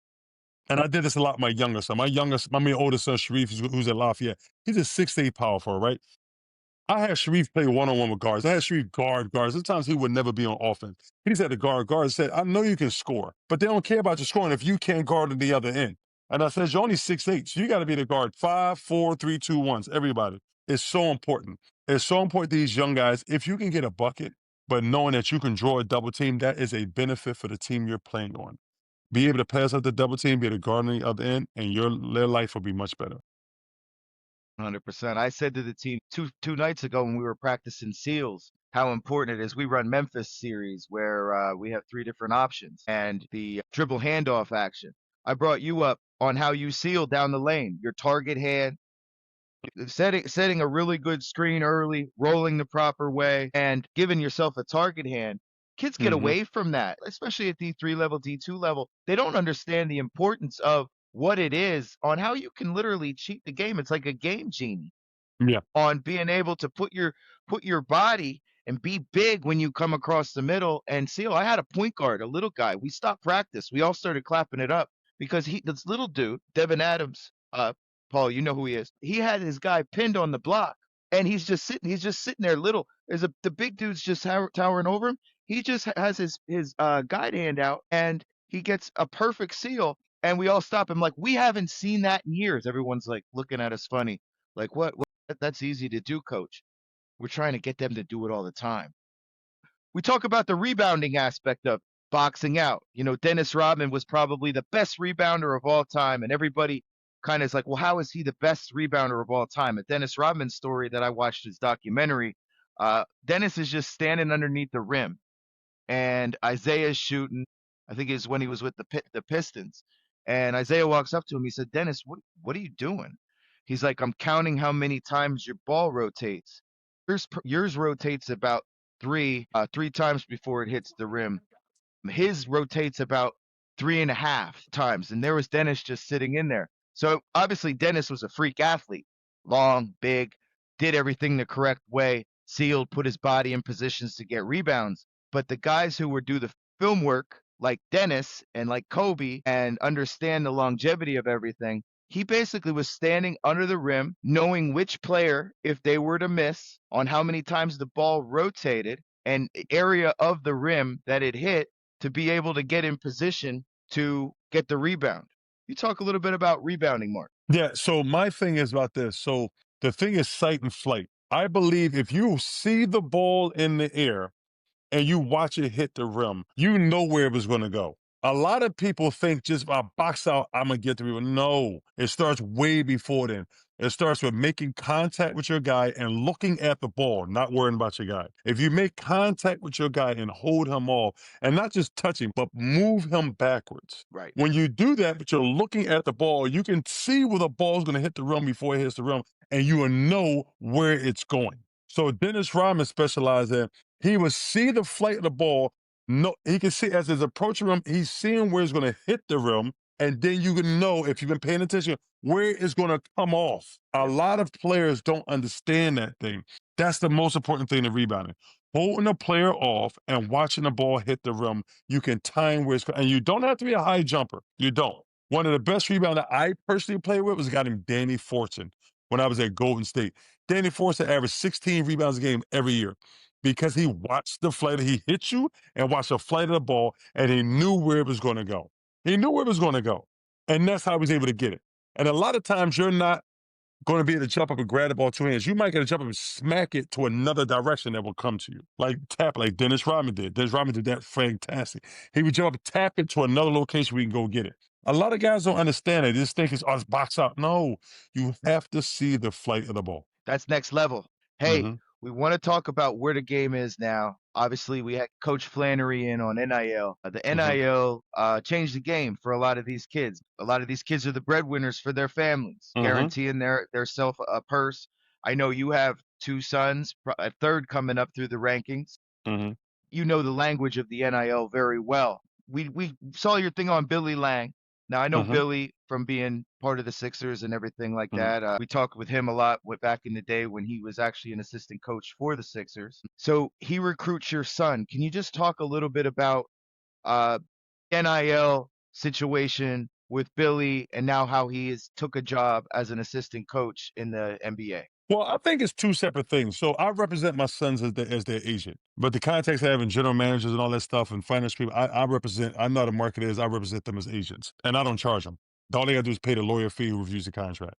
Speaker 2: and I did this a lot with my younger son. My oldest son, Sharif, who's at Lafayette, he's a 6'8" power forward, right? I had Sharif play one-on-one with guards. I had Sharif guard guards. Sometimes he would never be on offense. He just had to guard guards. Said, I know you can score, but they don't care about your scoring if you can't guard at the other end. And I said, you're only 6'8", so you got to be the guard 5, 4, 3, 2, 1s. Everybody. It's so important. It's so important to these young guys. If you can get a bucket, but knowing that you can draw a double team, that is a benefit for the team you're playing on. Be able to pass out the double team, be able to guard on the other end, and their life will be much better.
Speaker 3: 100%. I said to the team two nights ago when we were practicing seals, how important it is. We run Memphis series where we have 3 different options and the dribble handoff action. I brought you up on how you seal down the lane, your target hand, setting a really good screen early, rolling the proper way, and giving yourself a target hand. Kids get away from that, especially at D3 level, D2 level. They don't understand the importance of what it is on how you can literally cheat the game. It's like a game genie.
Speaker 2: Yeah.
Speaker 3: On being able to put your body and be big when you come across the middle and seal. I had a point guard, a little guy. We stopped practice. We all started clapping it up because this little dude, Devin Adams, Paul, you know who he is. He had his guy pinned on the block, and he's just sitting there little. The big dude's just towering over him. He just has his guide hand out, and he gets a perfect seal. And we all stop him like, we haven't seen that in years. Everyone's like looking at us funny. Like, what? That's easy to do, coach. We're trying to get them to do it all the time. We talk about the rebounding aspect of boxing out. You know, Dennis Rodman was probably the best rebounder of all time. And everybody kind of is like, well, how is he the best rebounder of all time? A Dennis Rodman story that I watched his documentary, Dennis is just standing underneath the rim. And Isaiah's shooting. I think it's when he was with the Pistons. And Isaiah walks up to him. He said, Dennis, what are you doing? He's like, I'm counting how many times your ball rotates. Yours rotates about three times before it hits the rim. His rotates about 3.5 times. And there was Dennis just sitting in there. So obviously Dennis was a freak athlete. Long, big, did everything the correct way, sealed, put his body in positions to get rebounds. But the guys who would do the film work, like Dennis and like Kobe, and understand the longevity of everything, he basically was standing under the rim, knowing which player, if they were to miss, on how many times the ball rotated and area of the rim that it hit, to be able to get in position to get the rebound. You talk a little bit about rebounding, Mark.
Speaker 2: Yeah, so my thing is about this. So the thing is sight and flight. I believe if you see the ball in the air and you watch it hit the rim, you know where it was going to go. A lot of people think just by box out, I'm going to get the rebound. No, it starts way before then. It starts with making contact with your guy and looking at the ball, not worrying about your guy. If you make contact with your guy and hold him off, and not just touch him, but move him backwards.
Speaker 3: Right.
Speaker 2: When you do that, but you're looking at the ball, you can see where the ball's going to hit the rim before it hits the rim, and you will know where it's going. So Dennis Rodman specialized in, he would see the flight of the ball. No, he can see as it's approaching rim, he's seeing where it's going to hit the rim, and then you can know, if you've been paying attention, where it's going to come off. A lot of players don't understand that thing. That's the most important thing in rebounding. Holding a player off and watching the ball hit the rim, you can time where it's going. And you don't have to be a high jumper. You don't. One of the best rebounders I personally played with was a guy named Danny Fortson when I was at Golden State. Danny Fortson averaged 16 rebounds a game every year because he watched the flight. He hit you and watched the flight of the ball, and he knew where it was going to go. He knew where it was going to go. And that's how he was able to get it. And a lot of times you're not going to be able to jump up and grab the ball 2 hands. You might get to jump up and smack it to another direction that will come to you. Like tap, like Dennis Rodman did. Dennis Rodman did that fantastic. He would jump up and tap it to another location where you can go get it. A lot of guys don't understand it. They just think it's box out. No, you have to see the flight of the ball.
Speaker 3: That's next level. Hey, we want to talk about where the game is now. Obviously, we had Coach Flannery in on NIL. The NIL changed the game for a lot of these kids. A lot of these kids are the breadwinners for their families, guaranteeing their self a purse. I know you have 2 sons, a third coming up through the rankings. You know the language of the NIL very well. We saw your thing on Billy Lang. Now, I know Billy from being part of the Sixers and everything like that. We talked with him a lot back in the day when he was actually an assistant coach for the Sixers. So he recruits your son. Can you just talk a little bit about NIL situation with Billy and now how he took a job as an assistant coach in the NBA?
Speaker 2: Well, I think it's 2 separate things. So I represent my sons as their agent. But the contacts I have in general managers and all that stuff and finance people, I represent, I'm not a marketer, I represent them as agents. And I don't charge them. All they got to do is pay the lawyer fee who reviews the contract.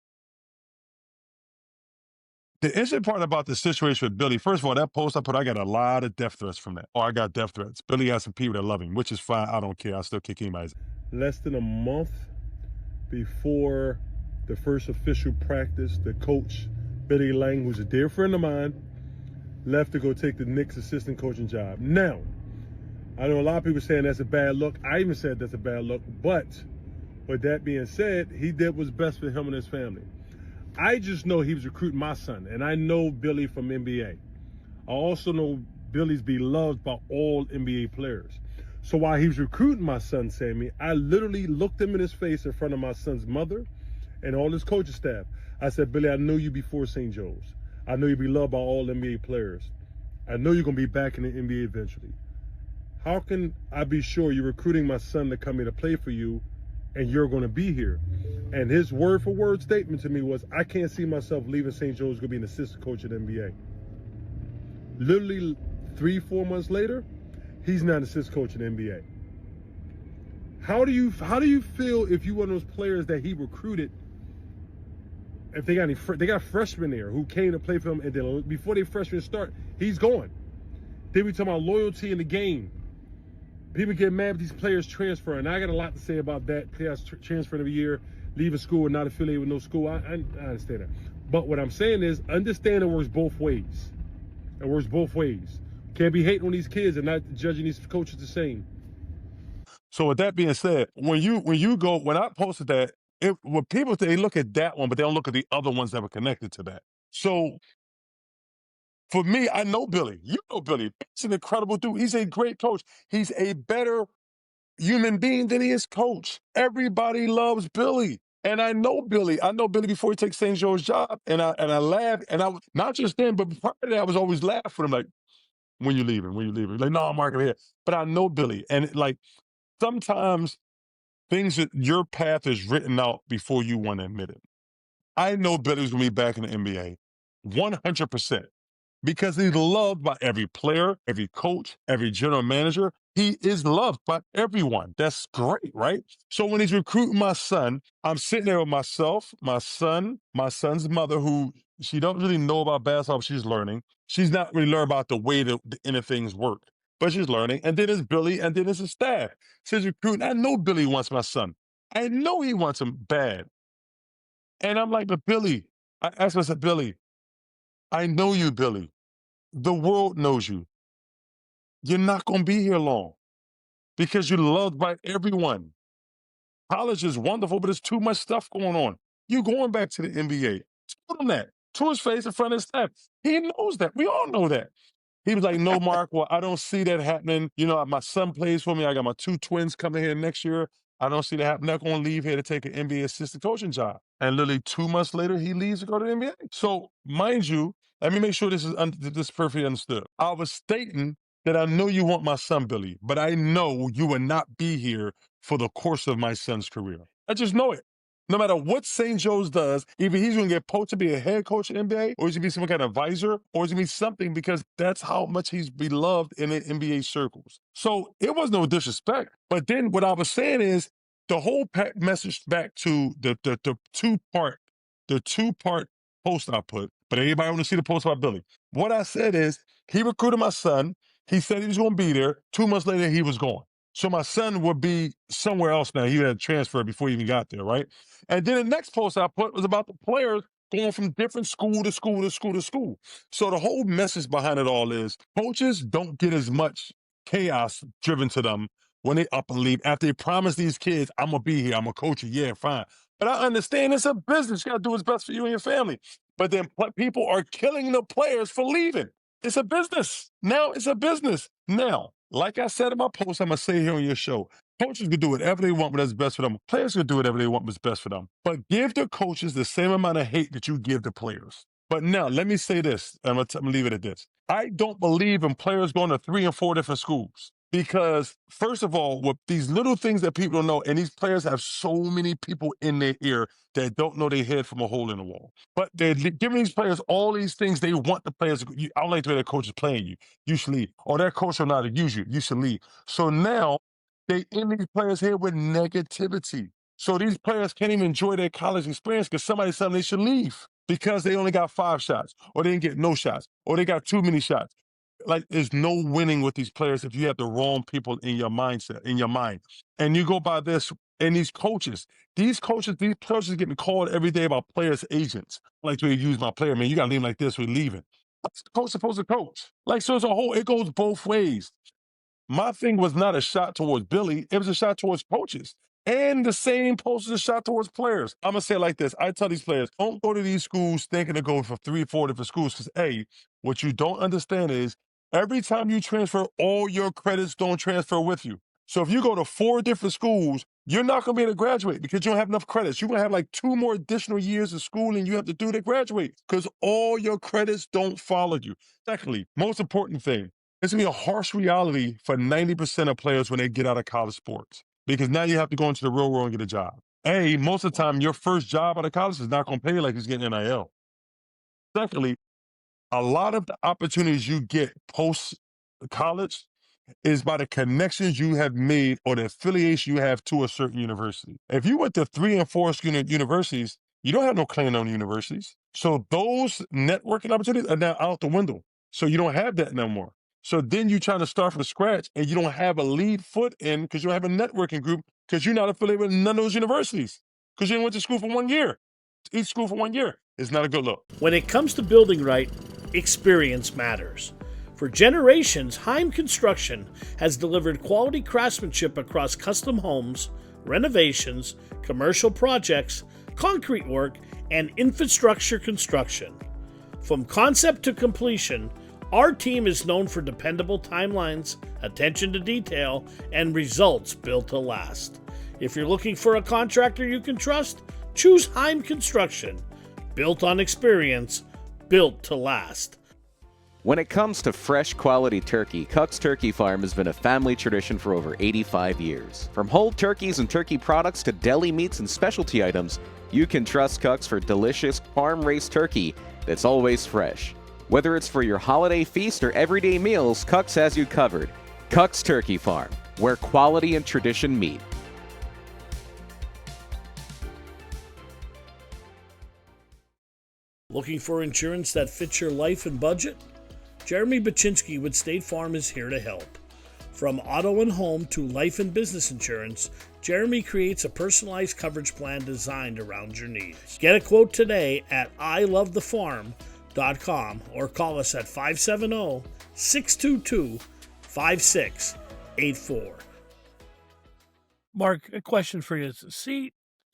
Speaker 2: The interesting part about the situation with Billy, first of all, that post I put, I got a lot of death threats from that. Or I got death threats. Billy has some people that love him, which is fine. I don't care. I still kick anybody's.
Speaker 9: Less than a month before the first official practice, the coach, Billy Lang, who's a dear friend of mine, left to go take the Knicks assistant coaching job. Now, I know a lot of people saying that's a bad look. I even said that's a bad look. But with that being said, he did what's best for him and his family. I just know he was recruiting my son, and I know Billy from NBA. I also know Billy's beloved by all NBA players. So while he was recruiting my son, Sammy, I literally looked him in his face in front of my son's mother and all his coaching staff. I said, Billy, I know you before St. Joe's. I know you be loved by all NBA players. I know you're going to be back in the NBA eventually. How can I be sure you're recruiting my son to come here to play for you and you're going to be here? And his word for word statement to me was, I can't see myself leaving St. Joe's going to be an assistant coach at the NBA. Literally 3-4 months later, he's not an assistant coach in the NBA. How do you feel if you one of those players that he recruited? If they got freshmen there who came to play for him, and then before they freshmen start, he's gone. Then we talk about loyalty in the game. People get mad with these players transferring. I got a lot to say about that. Players transferring every year, leaving school and not affiliated with no school. I understand that. But what I'm saying is, understand it works both ways. It works both ways. Can't be hating on these kids and not judging these coaches the same.
Speaker 2: So with that being said, when I posted that, when people, they look at that one, but they don't look at the other ones that were connected to that. So for me, I know Billy. You know Billy. He's an incredible dude. He's a great coach. He's a better human being than he is coach. Everybody loves Billy. And I know Billy. I know Billy before he takes St. Joe's job. And I laughed. And I was, not just then, but prior to that, I was always laughing with him, like, when you leaving? When you leaving? Like, no, Mark, I'm here. But I know Billy. And like, sometimes things that your path is written out before you want to admit it. I know Billy's going to be back in the NBA 100% because he's loved by every player, every coach, every general manager. He is loved by everyone. That's great, right? So when he's recruiting my son, I'm sitting there with myself, my son, my son's mother, who she don't really know about basketball, but she's learning. She's not really learning about the way that the inner things work, but she's learning. And then it's Billy, and then it's his staff. She's recruiting. I know Billy wants my son. I know he wants him bad. And I'm like, but Billy, I asked him, I said, Billy, I know you, Billy. The world knows you. You're not going to be here long because you're loved by everyone. College is wonderful, but there's too much stuff going on. You're going back to the NBA. Tell him that to his face in front of his staff. He knows that. We all know that. He was like, no, Mark, well, I don't see that happening. You know, my son plays for me. I got my 2 twins coming here next year. I don't see that happening. They're going to leave here to take an NBA assistant coaching job. And literally 2 months later, he leaves to go to the NBA. So, mind you, let me make sure this is perfectly understood. I was stating that I know you want my son, Billy, but I know you will not be here for the course of my son's career. I just know it. No matter what St. Joe's does, either he's going to get poached to be a head coach in the NBA, or he's going to be some kind of advisor, or he's going to be something, because that's how much he's beloved in the NBA circles. So it was no disrespect. But then what I was saying is the whole message back to the two-part post I put, but everybody want to see the post about Billy. What I said is he recruited my son. He said he was going to be there. 2 months later, he was gone. So my son would be somewhere else now. He had transferred before he even got there, right? And then the next post I put was about the players going from different school to school to school to school. So the whole message behind it all is coaches don't get as much chaos driven to them when they up and leave after they promise these kids, I'm going to be here, I'm going to coach you, yeah, fine. But I understand it's a business. You got to do what's best for you and your family. But then people are killing the players for leaving. It's a business. Now it's a business. Now, like I said in my post, I'm going to say here on your show, coaches can do whatever they want what's best for them. Players can do whatever they want what's best for them. But give the coaches the same amount of hate that you give the players. But now, let me say this, and I'm going to leave it at this. I don't believe in players going to 3 and 4 different schools. Because, first of all, with these little things that people don't know, and these players have so many people in their ear that don't know their head from a hole in the wall. But they're giving these players all these things they want the players. I don't like the way their coach is playing you. You should leave. Or their coach will not use you. You should leave. So now they end these players here with negativity. So these players can't even enjoy their college experience because somebody said they should leave because they only got 5 shots, or they didn't get no shots, or they got too many shots. Like, there's no winning with these players if you have the wrong people in your mindset, in your mind. And you go by this, and these players getting called every day about players' agents. I like to use my player, man, you got to leave him like this, we're leaving. What's the coach supposed to coach? Like, so it goes both ways. My thing was not a shot towards Billy. It was a shot towards coaches. And the same post is a shot towards players. I'm going to say it like this. I tell these players, don't go to these schools thinking to go for 3 or 4 different schools. Because, A, what you don't understand is every time you transfer, all your credits don't transfer with you. So if you go to 4 different schools, you're not going to be able to graduate because you don't have enough credits. You're going to have like 2 more additional years of schooling you have to do to graduate because all your credits don't follow you. Secondly, most important thing, it's going to be a harsh reality for 90% of players when they get out of college sports because now you have to go into the real world and get a job. A, most of the time, your first job out of college is not going to pay you like it's getting NIL. Secondly, a lot of the opportunities you get post-college is by the connections you have made or the affiliation you have to a certain university. If you went to 3 and 4 universities, you don't have no claim on universities. So those networking opportunities are now out the window. So you don't have that no more. So then you're trying to start from scratch and you don't have a lead foot in because you don't have a networking group because you're not affiliated with none of those universities because you went to school for 1 year. Each school for 1 year. It's not a good look.
Speaker 4: When it comes to building right, experience matters. For generations, Heim Construction has delivered quality craftsmanship across custom homes, renovations, commercial projects, concrete work, and infrastructure construction. From concept to completion, our team is known for dependable timelines, attention to detail, and results built to last. If you're looking for a contractor you can trust, Choose Heim Construction. Built on experience, built to last.
Speaker 6: When it comes to fresh quality turkey, Cuck's Turkey Farm has been a family tradition for over 85 years. From whole turkeys and turkey products to deli meats and specialty items, you can trust Cuck's for delicious farm-raised turkey that's always fresh. Whether it's for your holiday feast or everyday meals, Cuck's has you covered. Cuck's Turkey Farm, where quality and tradition meet.
Speaker 4: Looking for insurance that fits your life and budget? Jeremy Baczynski with State Farm is here to help. From auto and home to life and business insurance, Jeremy creates a personalized coverage plan designed around your needs. Get a quote today at ilovethefarm.com or call us at 570-622-5684. Mark, a question for you.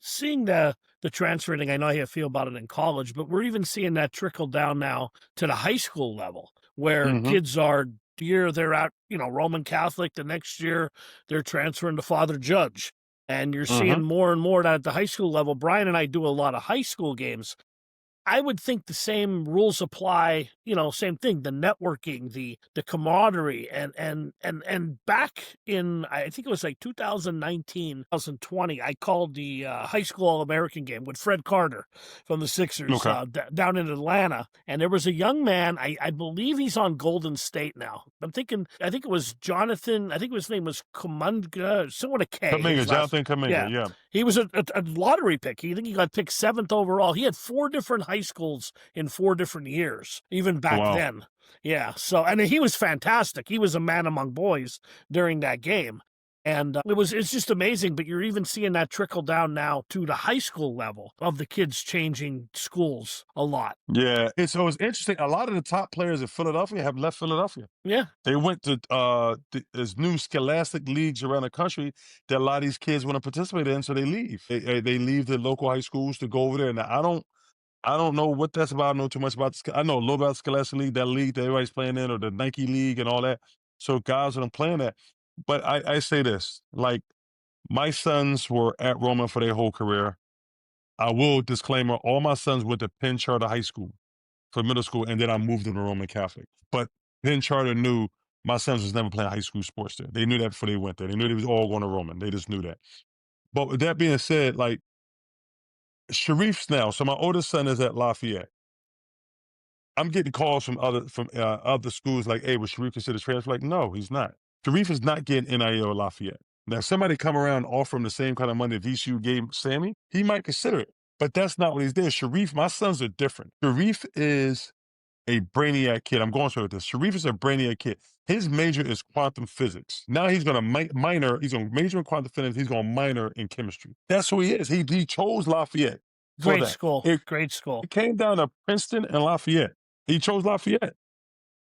Speaker 4: Seeing the transfer thing, I know how you feel about it in college, but we're even seeing that trickle down now to the high school level where kids are, they're at, Roman Catholic. The next year they're transferring to Father Judge. And you're seeing more and more at the high school level. Bryan and I do a lot of high school games. I would think the same rules apply, same thing, the networking, the camaraderie, and back in, I think it was like 2019, 2020, I called the high school All-American game with Fred Carter from the Sixers down in Atlanta, and there was a young man, I believe he's on Golden State now. I think it was Jonathan, I think his name was Kuminga, someone a K.
Speaker 2: Jonathan Kuminga, yeah.
Speaker 4: He was a lottery pick. I think he got picked 7th overall. He had 4 different high schools in 4 different years, even back then. Yeah. So, and he was fantastic. He was a man among boys during that game. And it's just amazing, but you're even seeing that trickle down now to the high school level of the kids changing schools a lot.
Speaker 2: Yeah, it's interesting. A lot of the top players in Philadelphia have left Philadelphia.
Speaker 4: Yeah.
Speaker 2: They went to there's new scholastic leagues around the country that a lot of these kids want to participate in, so they leave. They leave the local high schools to go over there. Now, I don't know what that's about. I know too much about I know a little about Scholastic League, that league that everybody's playing in, or the Nike League and all that. So guys that I'm playing that. But I say this, like, my sons were at Roman for their whole career. I will disclaimer, all my sons went to Penn Charter High School for middle school, and then I moved them to Roman Catholic. But Penn Charter knew my sons was never playing high school sports there. They knew that before they went there. They knew they was all going to Roman. They just knew that. But with that being said, like, Sharif's now, so my oldest son is at Lafayette. I'm getting calls from other schools like, hey, was Sharif considered transfer? Like, no, he's not. Sharif is not getting NIL at Lafayette. Now, if somebody come around and offer him the same kind of money that VCU gave Sammy, he might consider it. But that's not what he's doing. Sharif, my sons are different. Sharif is a brainiac kid. I'm going through with this. Sharif is a brainiac kid. His major is quantum physics. Now he's going to minor. He's going to major in quantum physics. He's going to minor in chemistry. That's who he is. He chose Lafayette.
Speaker 4: Great school. Great school.
Speaker 2: It came down to Princeton and Lafayette. He chose Lafayette.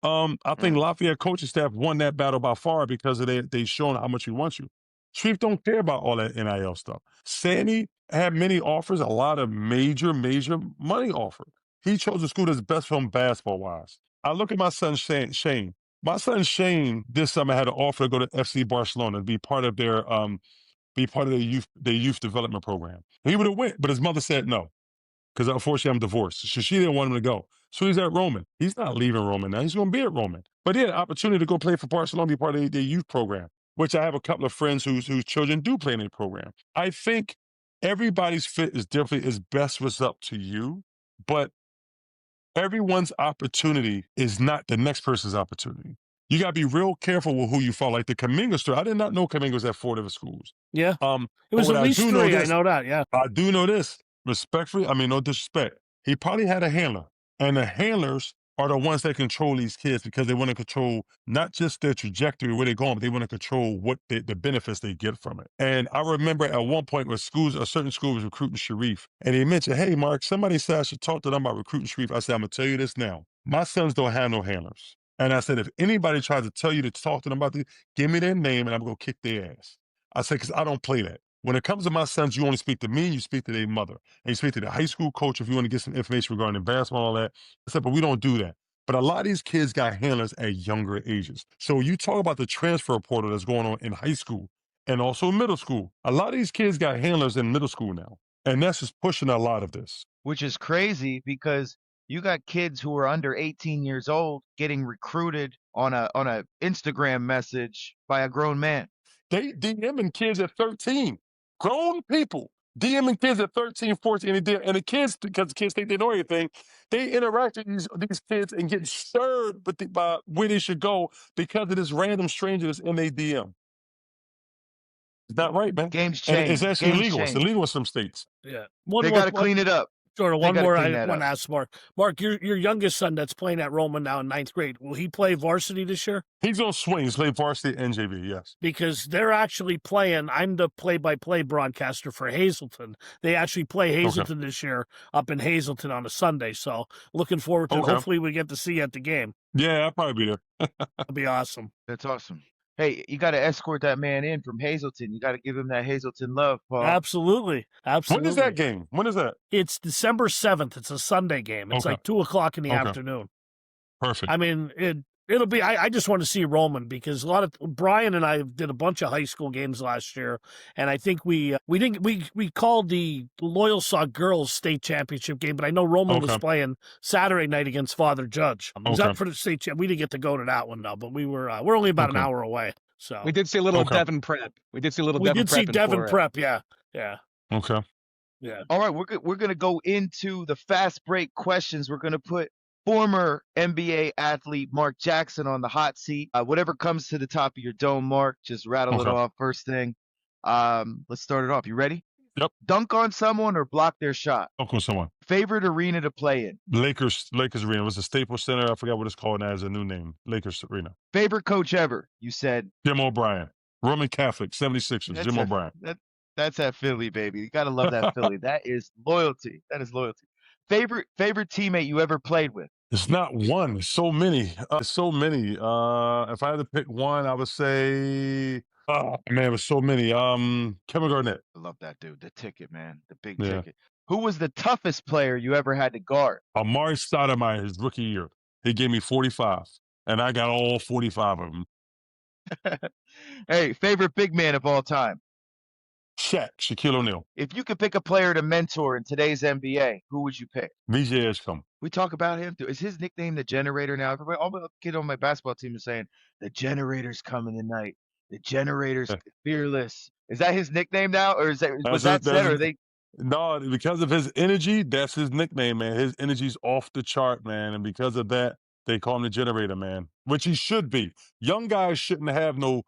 Speaker 2: I think Lafayette coaching staff won that battle by far because of they shown how much he wants you. Sharif don't care about all that NIL stuff. Sammy had many offers, a lot of major money offered. He chose a school that's best for him basketball-wise. I look at my son Shane. My son Shane this summer had an offer to go to FC Barcelona and be part of their youth development program. He would have went, but his mother said no, because unfortunately I'm divorced. So she didn't want him to go. So he's at Roman. He's not leaving Roman now. He's going to be at Roman. But he had an opportunity to go play for Barcelona, be part of their youth program, which I have a couple of friends whose children do play in their program. I think everybody's fit is different. It's best what's up to you, but everyone's opportunity is not the next person's opportunity. You got to be real careful with who you follow. Like the Kuminga story, I did not know Kuminga was at 4 different schools.
Speaker 4: Yeah. It was at least 3, I know that, yeah.
Speaker 2: I do know this, respectfully, I mean, no disrespect. He probably had a handler, and the handlers are the ones that control these kids because they want to control not just their trajectory, where they're going, but they want to control what the benefits they get from it. And I remember at one point where a certain school was recruiting Sharif, and he mentioned, hey, Mark, somebody said I should talk to them about recruiting Sharif. I said, I'm going to tell you this now. My sons don't have no handlers. And I said, if anybody tries to tell you to talk to them about this, give me their name and I'm going to kick their ass. I said, because I don't play that. When it comes to my sons, you only speak to me, you speak to their mother. And you speak to the high school coach if you want to get some information regarding basketball and all that. I said, but we don't do that. But a lot of these kids got handlers at younger ages. So you talk about the transfer portal that's going on in high school and also middle school. A lot of these kids got handlers in middle school now. And that's just pushing a lot of this.
Speaker 3: Which is crazy because you got kids who are under 18 years old getting recruited on a Instagram message by a grown man.
Speaker 2: They DMing kids at 13. Grown people DMing kids at 13, 14, and the kids, because the kids think they know everything, they interact with these kids and get stirred by where they should go because of this random stranger that's in their DM. It's not right, man.
Speaker 3: Game's
Speaker 2: And
Speaker 3: changed.
Speaker 2: it's actually
Speaker 3: Game's
Speaker 2: illegal. It's
Speaker 3: changed.
Speaker 2: illegal in some states.
Speaker 4: Yeah.
Speaker 3: They got to clean it up.
Speaker 4: Jordan,
Speaker 3: They
Speaker 4: one
Speaker 3: gotta
Speaker 4: more
Speaker 3: clean
Speaker 4: I
Speaker 3: that
Speaker 4: want to
Speaker 3: up.
Speaker 4: ask Mark. Mark, your youngest son that's playing at Roman now in 9th grade, will he play varsity this year?
Speaker 2: He's going to swing. He's playing varsity at NJV, yes.
Speaker 4: Because they're actually playing. I'm the play-by-play broadcaster for Hazleton. They actually play Hazleton this year up in Hazleton on a Sunday. So looking forward to hopefully we get to see you at the game.
Speaker 2: Yeah, I'll probably be there.
Speaker 4: That'll be awesome.
Speaker 3: That's awesome. Hey, you got to escort that man in from Hazleton. You got to give him that Hazleton love, Paul.
Speaker 4: Absolutely.
Speaker 2: When is that game? When is that?
Speaker 4: It's December 7th. It's a Sunday game. It's like 2 o'clock in the afternoon.
Speaker 2: Perfect.
Speaker 4: I mean, it'll be. I just want to see Roman because a lot of Bryan and I did a bunch of high school games last year, and I think we called the Loyal Saw girls state championship game, but I know Roman was playing Saturday night against Father Judge. It was up for the state champ. We didn't get to go to that one though, but we're only about an hour away. So
Speaker 1: we did see a little Devon Prep. We did see a little Devon Prep.
Speaker 4: We did see Devon Prep. Yeah.
Speaker 2: Okay.
Speaker 4: Yeah.
Speaker 3: All right, we're gonna go into the fast break questions. We're gonna put former NBA athlete Marc Jackson on the hot seat. Whatever comes to the top of your dome, Mark, just rattle it off first thing. Let's start it off. You ready?
Speaker 2: Yep.
Speaker 3: Dunk on someone or block their shot?
Speaker 2: Dunk on someone.
Speaker 3: Favorite arena to play in?
Speaker 2: Lakers Arena. It was the Staples Center. I forgot what it's called now. It's a new name. Lakers Arena.
Speaker 3: Favorite coach ever? You said
Speaker 2: Jim O'Brien. Roman Catholic, 76ers. Jim O'Brien.
Speaker 3: That's that Philly, baby. You gotta love that Philly. That is loyalty. That is loyalty. Favorite teammate you ever played with?
Speaker 2: It's not one. It's so many. So many. If I had to pick one, I would say, oh man, it was so many. Kevin Garnett.
Speaker 3: I love that dude. The ticket, man. The big ticket. Who was the toughest player you ever had to guard?
Speaker 2: Amari Stoudemire, his rookie year. He gave me 45, and I got all 45 of them.
Speaker 3: Hey, favorite big man of all time?
Speaker 2: Shaquille O'Neal.
Speaker 3: If you could pick a player to mentor in today's NBA, who would you pick?
Speaker 2: VJ Edgecombe.
Speaker 3: We talk about him. Is his nickname the Generator now? Everybody, all the kid on my basketball team is saying, the Generator's coming tonight. The Generator's fearless. Is that his nickname now? Or was that said? Or are they?
Speaker 2: No, because of his energy, that's his nickname, man. His energy's off the chart, man. And because of that, they call him the Generator, man. Which he should be. Young guys shouldn't have no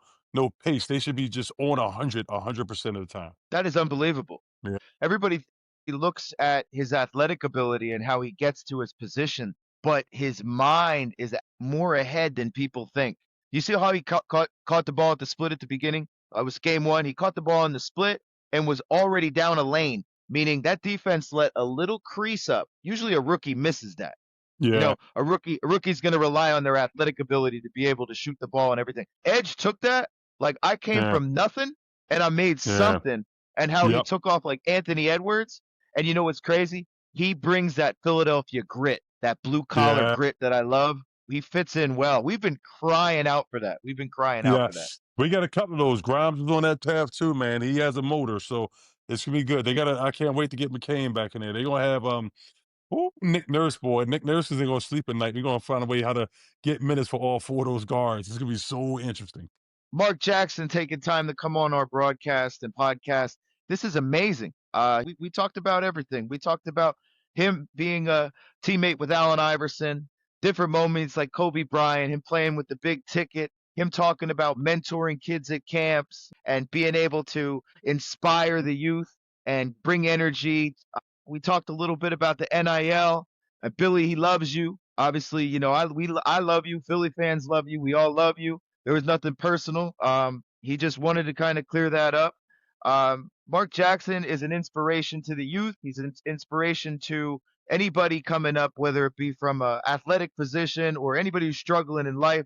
Speaker 2: pace. They should be just on 100% of the time.
Speaker 3: That is unbelievable.
Speaker 2: Yeah.
Speaker 3: Everybody looks at his athletic ability and how he gets to his position, but his mind is more ahead than people think. You see how he caught the ball at the split at the beginning? It was game one. He caught the ball in the split and was already down a lane, meaning that defense let a little crease up. Usually a rookie misses that.
Speaker 2: Yeah.
Speaker 3: You know, a rookie's going to rely on their athletic ability to be able to shoot the ball and everything. Edge took that. Like, I came from nothing, and I made something, and how he took off like Anthony Edwards. And you know what's crazy? He brings that Philadelphia grit, that blue-collar grit that I love. He fits in well. We've been crying out for that. We've been crying out for that.
Speaker 2: We got a couple of those. Grimes is on that path, too, man. He has a motor, so it's going to be good. I can't wait to get McCain back in there. They're going to have Nick Nurse, boy. Nick Nurse isn't going to sleep at night. We're going to find a way how to get minutes for all four of those guards. It's going to be so interesting.
Speaker 3: Marc Jackson taking time to come on our broadcast and podcast. This is amazing. We talked about everything. We talked about him being a teammate with Allen Iverson, different moments like Kobe Bryant, him playing with the big ticket, him talking about mentoring kids at camps and being able to inspire the youth and bring energy. We talked a little bit about the NIL. Billy, he loves you. Obviously, you know, I love you. Philly fans love you. We all love you. There was nothing personal. He just wanted to kind of clear that up. Marc Jackson is an inspiration to the youth. He's an inspiration to anybody coming up, whether it be from an athletic position or anybody who's struggling in life.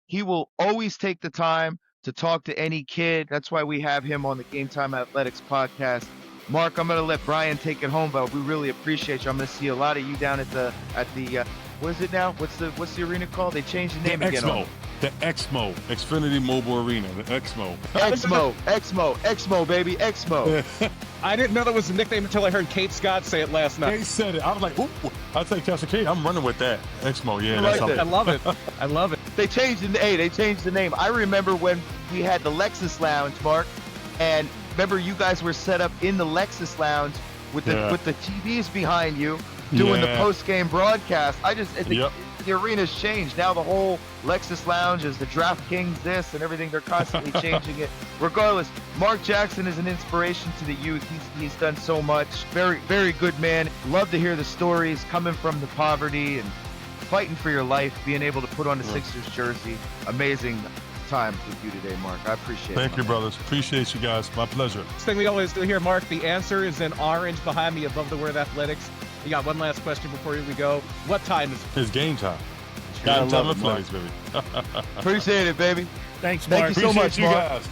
Speaker 3: He will always take the time to talk to any kid. That's why we have him on the Game Time Athletics podcast. Mark, I'm going to let Bryan take it home, but we really appreciate you. I'm going to see a lot of you down at the what is it now? What's the arena called? They changed the name again.
Speaker 2: The Exmo, Xfinity Mobile Arena, the Exmo.
Speaker 3: Exmo, baby, Exmo.
Speaker 1: I didn't know that was a nickname until I heard Kate Scott say it last night.
Speaker 2: They said it. I was like, ooh, I'll take Chelsea Kate. I'm running with that. Exmo, yeah,
Speaker 3: I
Speaker 2: that's
Speaker 3: like
Speaker 2: something.
Speaker 1: I love it. I love it.
Speaker 3: They changed the name. I remember when we had the Lexus Lounge, Mark, and remember you guys were set up in the Lexus Lounge with the TVs behind you doing the post-game broadcast. The arena's changed. Now the whole Lexus Lounge is the DraftKings this and everything. They're constantly changing it. Regardless, Marc Jackson is an inspiration to the youth. He's done so much. Very, very good man. Love to hear the stories coming from the poverty and fighting for your life, being able to put on the Sixers jersey. Amazing time with you today, Mark. I appreciate it.
Speaker 2: Thank you, brothers. Appreciate you guys. My pleasure.
Speaker 1: This thing we always do here, Mark, the answer is in orange behind me above the word athletics. You got one last question before we go. What time is it?
Speaker 2: It's game time.
Speaker 3: Gotta
Speaker 2: Game time
Speaker 3: love it,
Speaker 2: athletics, baby.
Speaker 3: Appreciate it, baby.
Speaker 4: Thanks, Mark.
Speaker 3: Thank you so much,
Speaker 2: Appreciate you
Speaker 3: Mark.
Speaker 2: guys.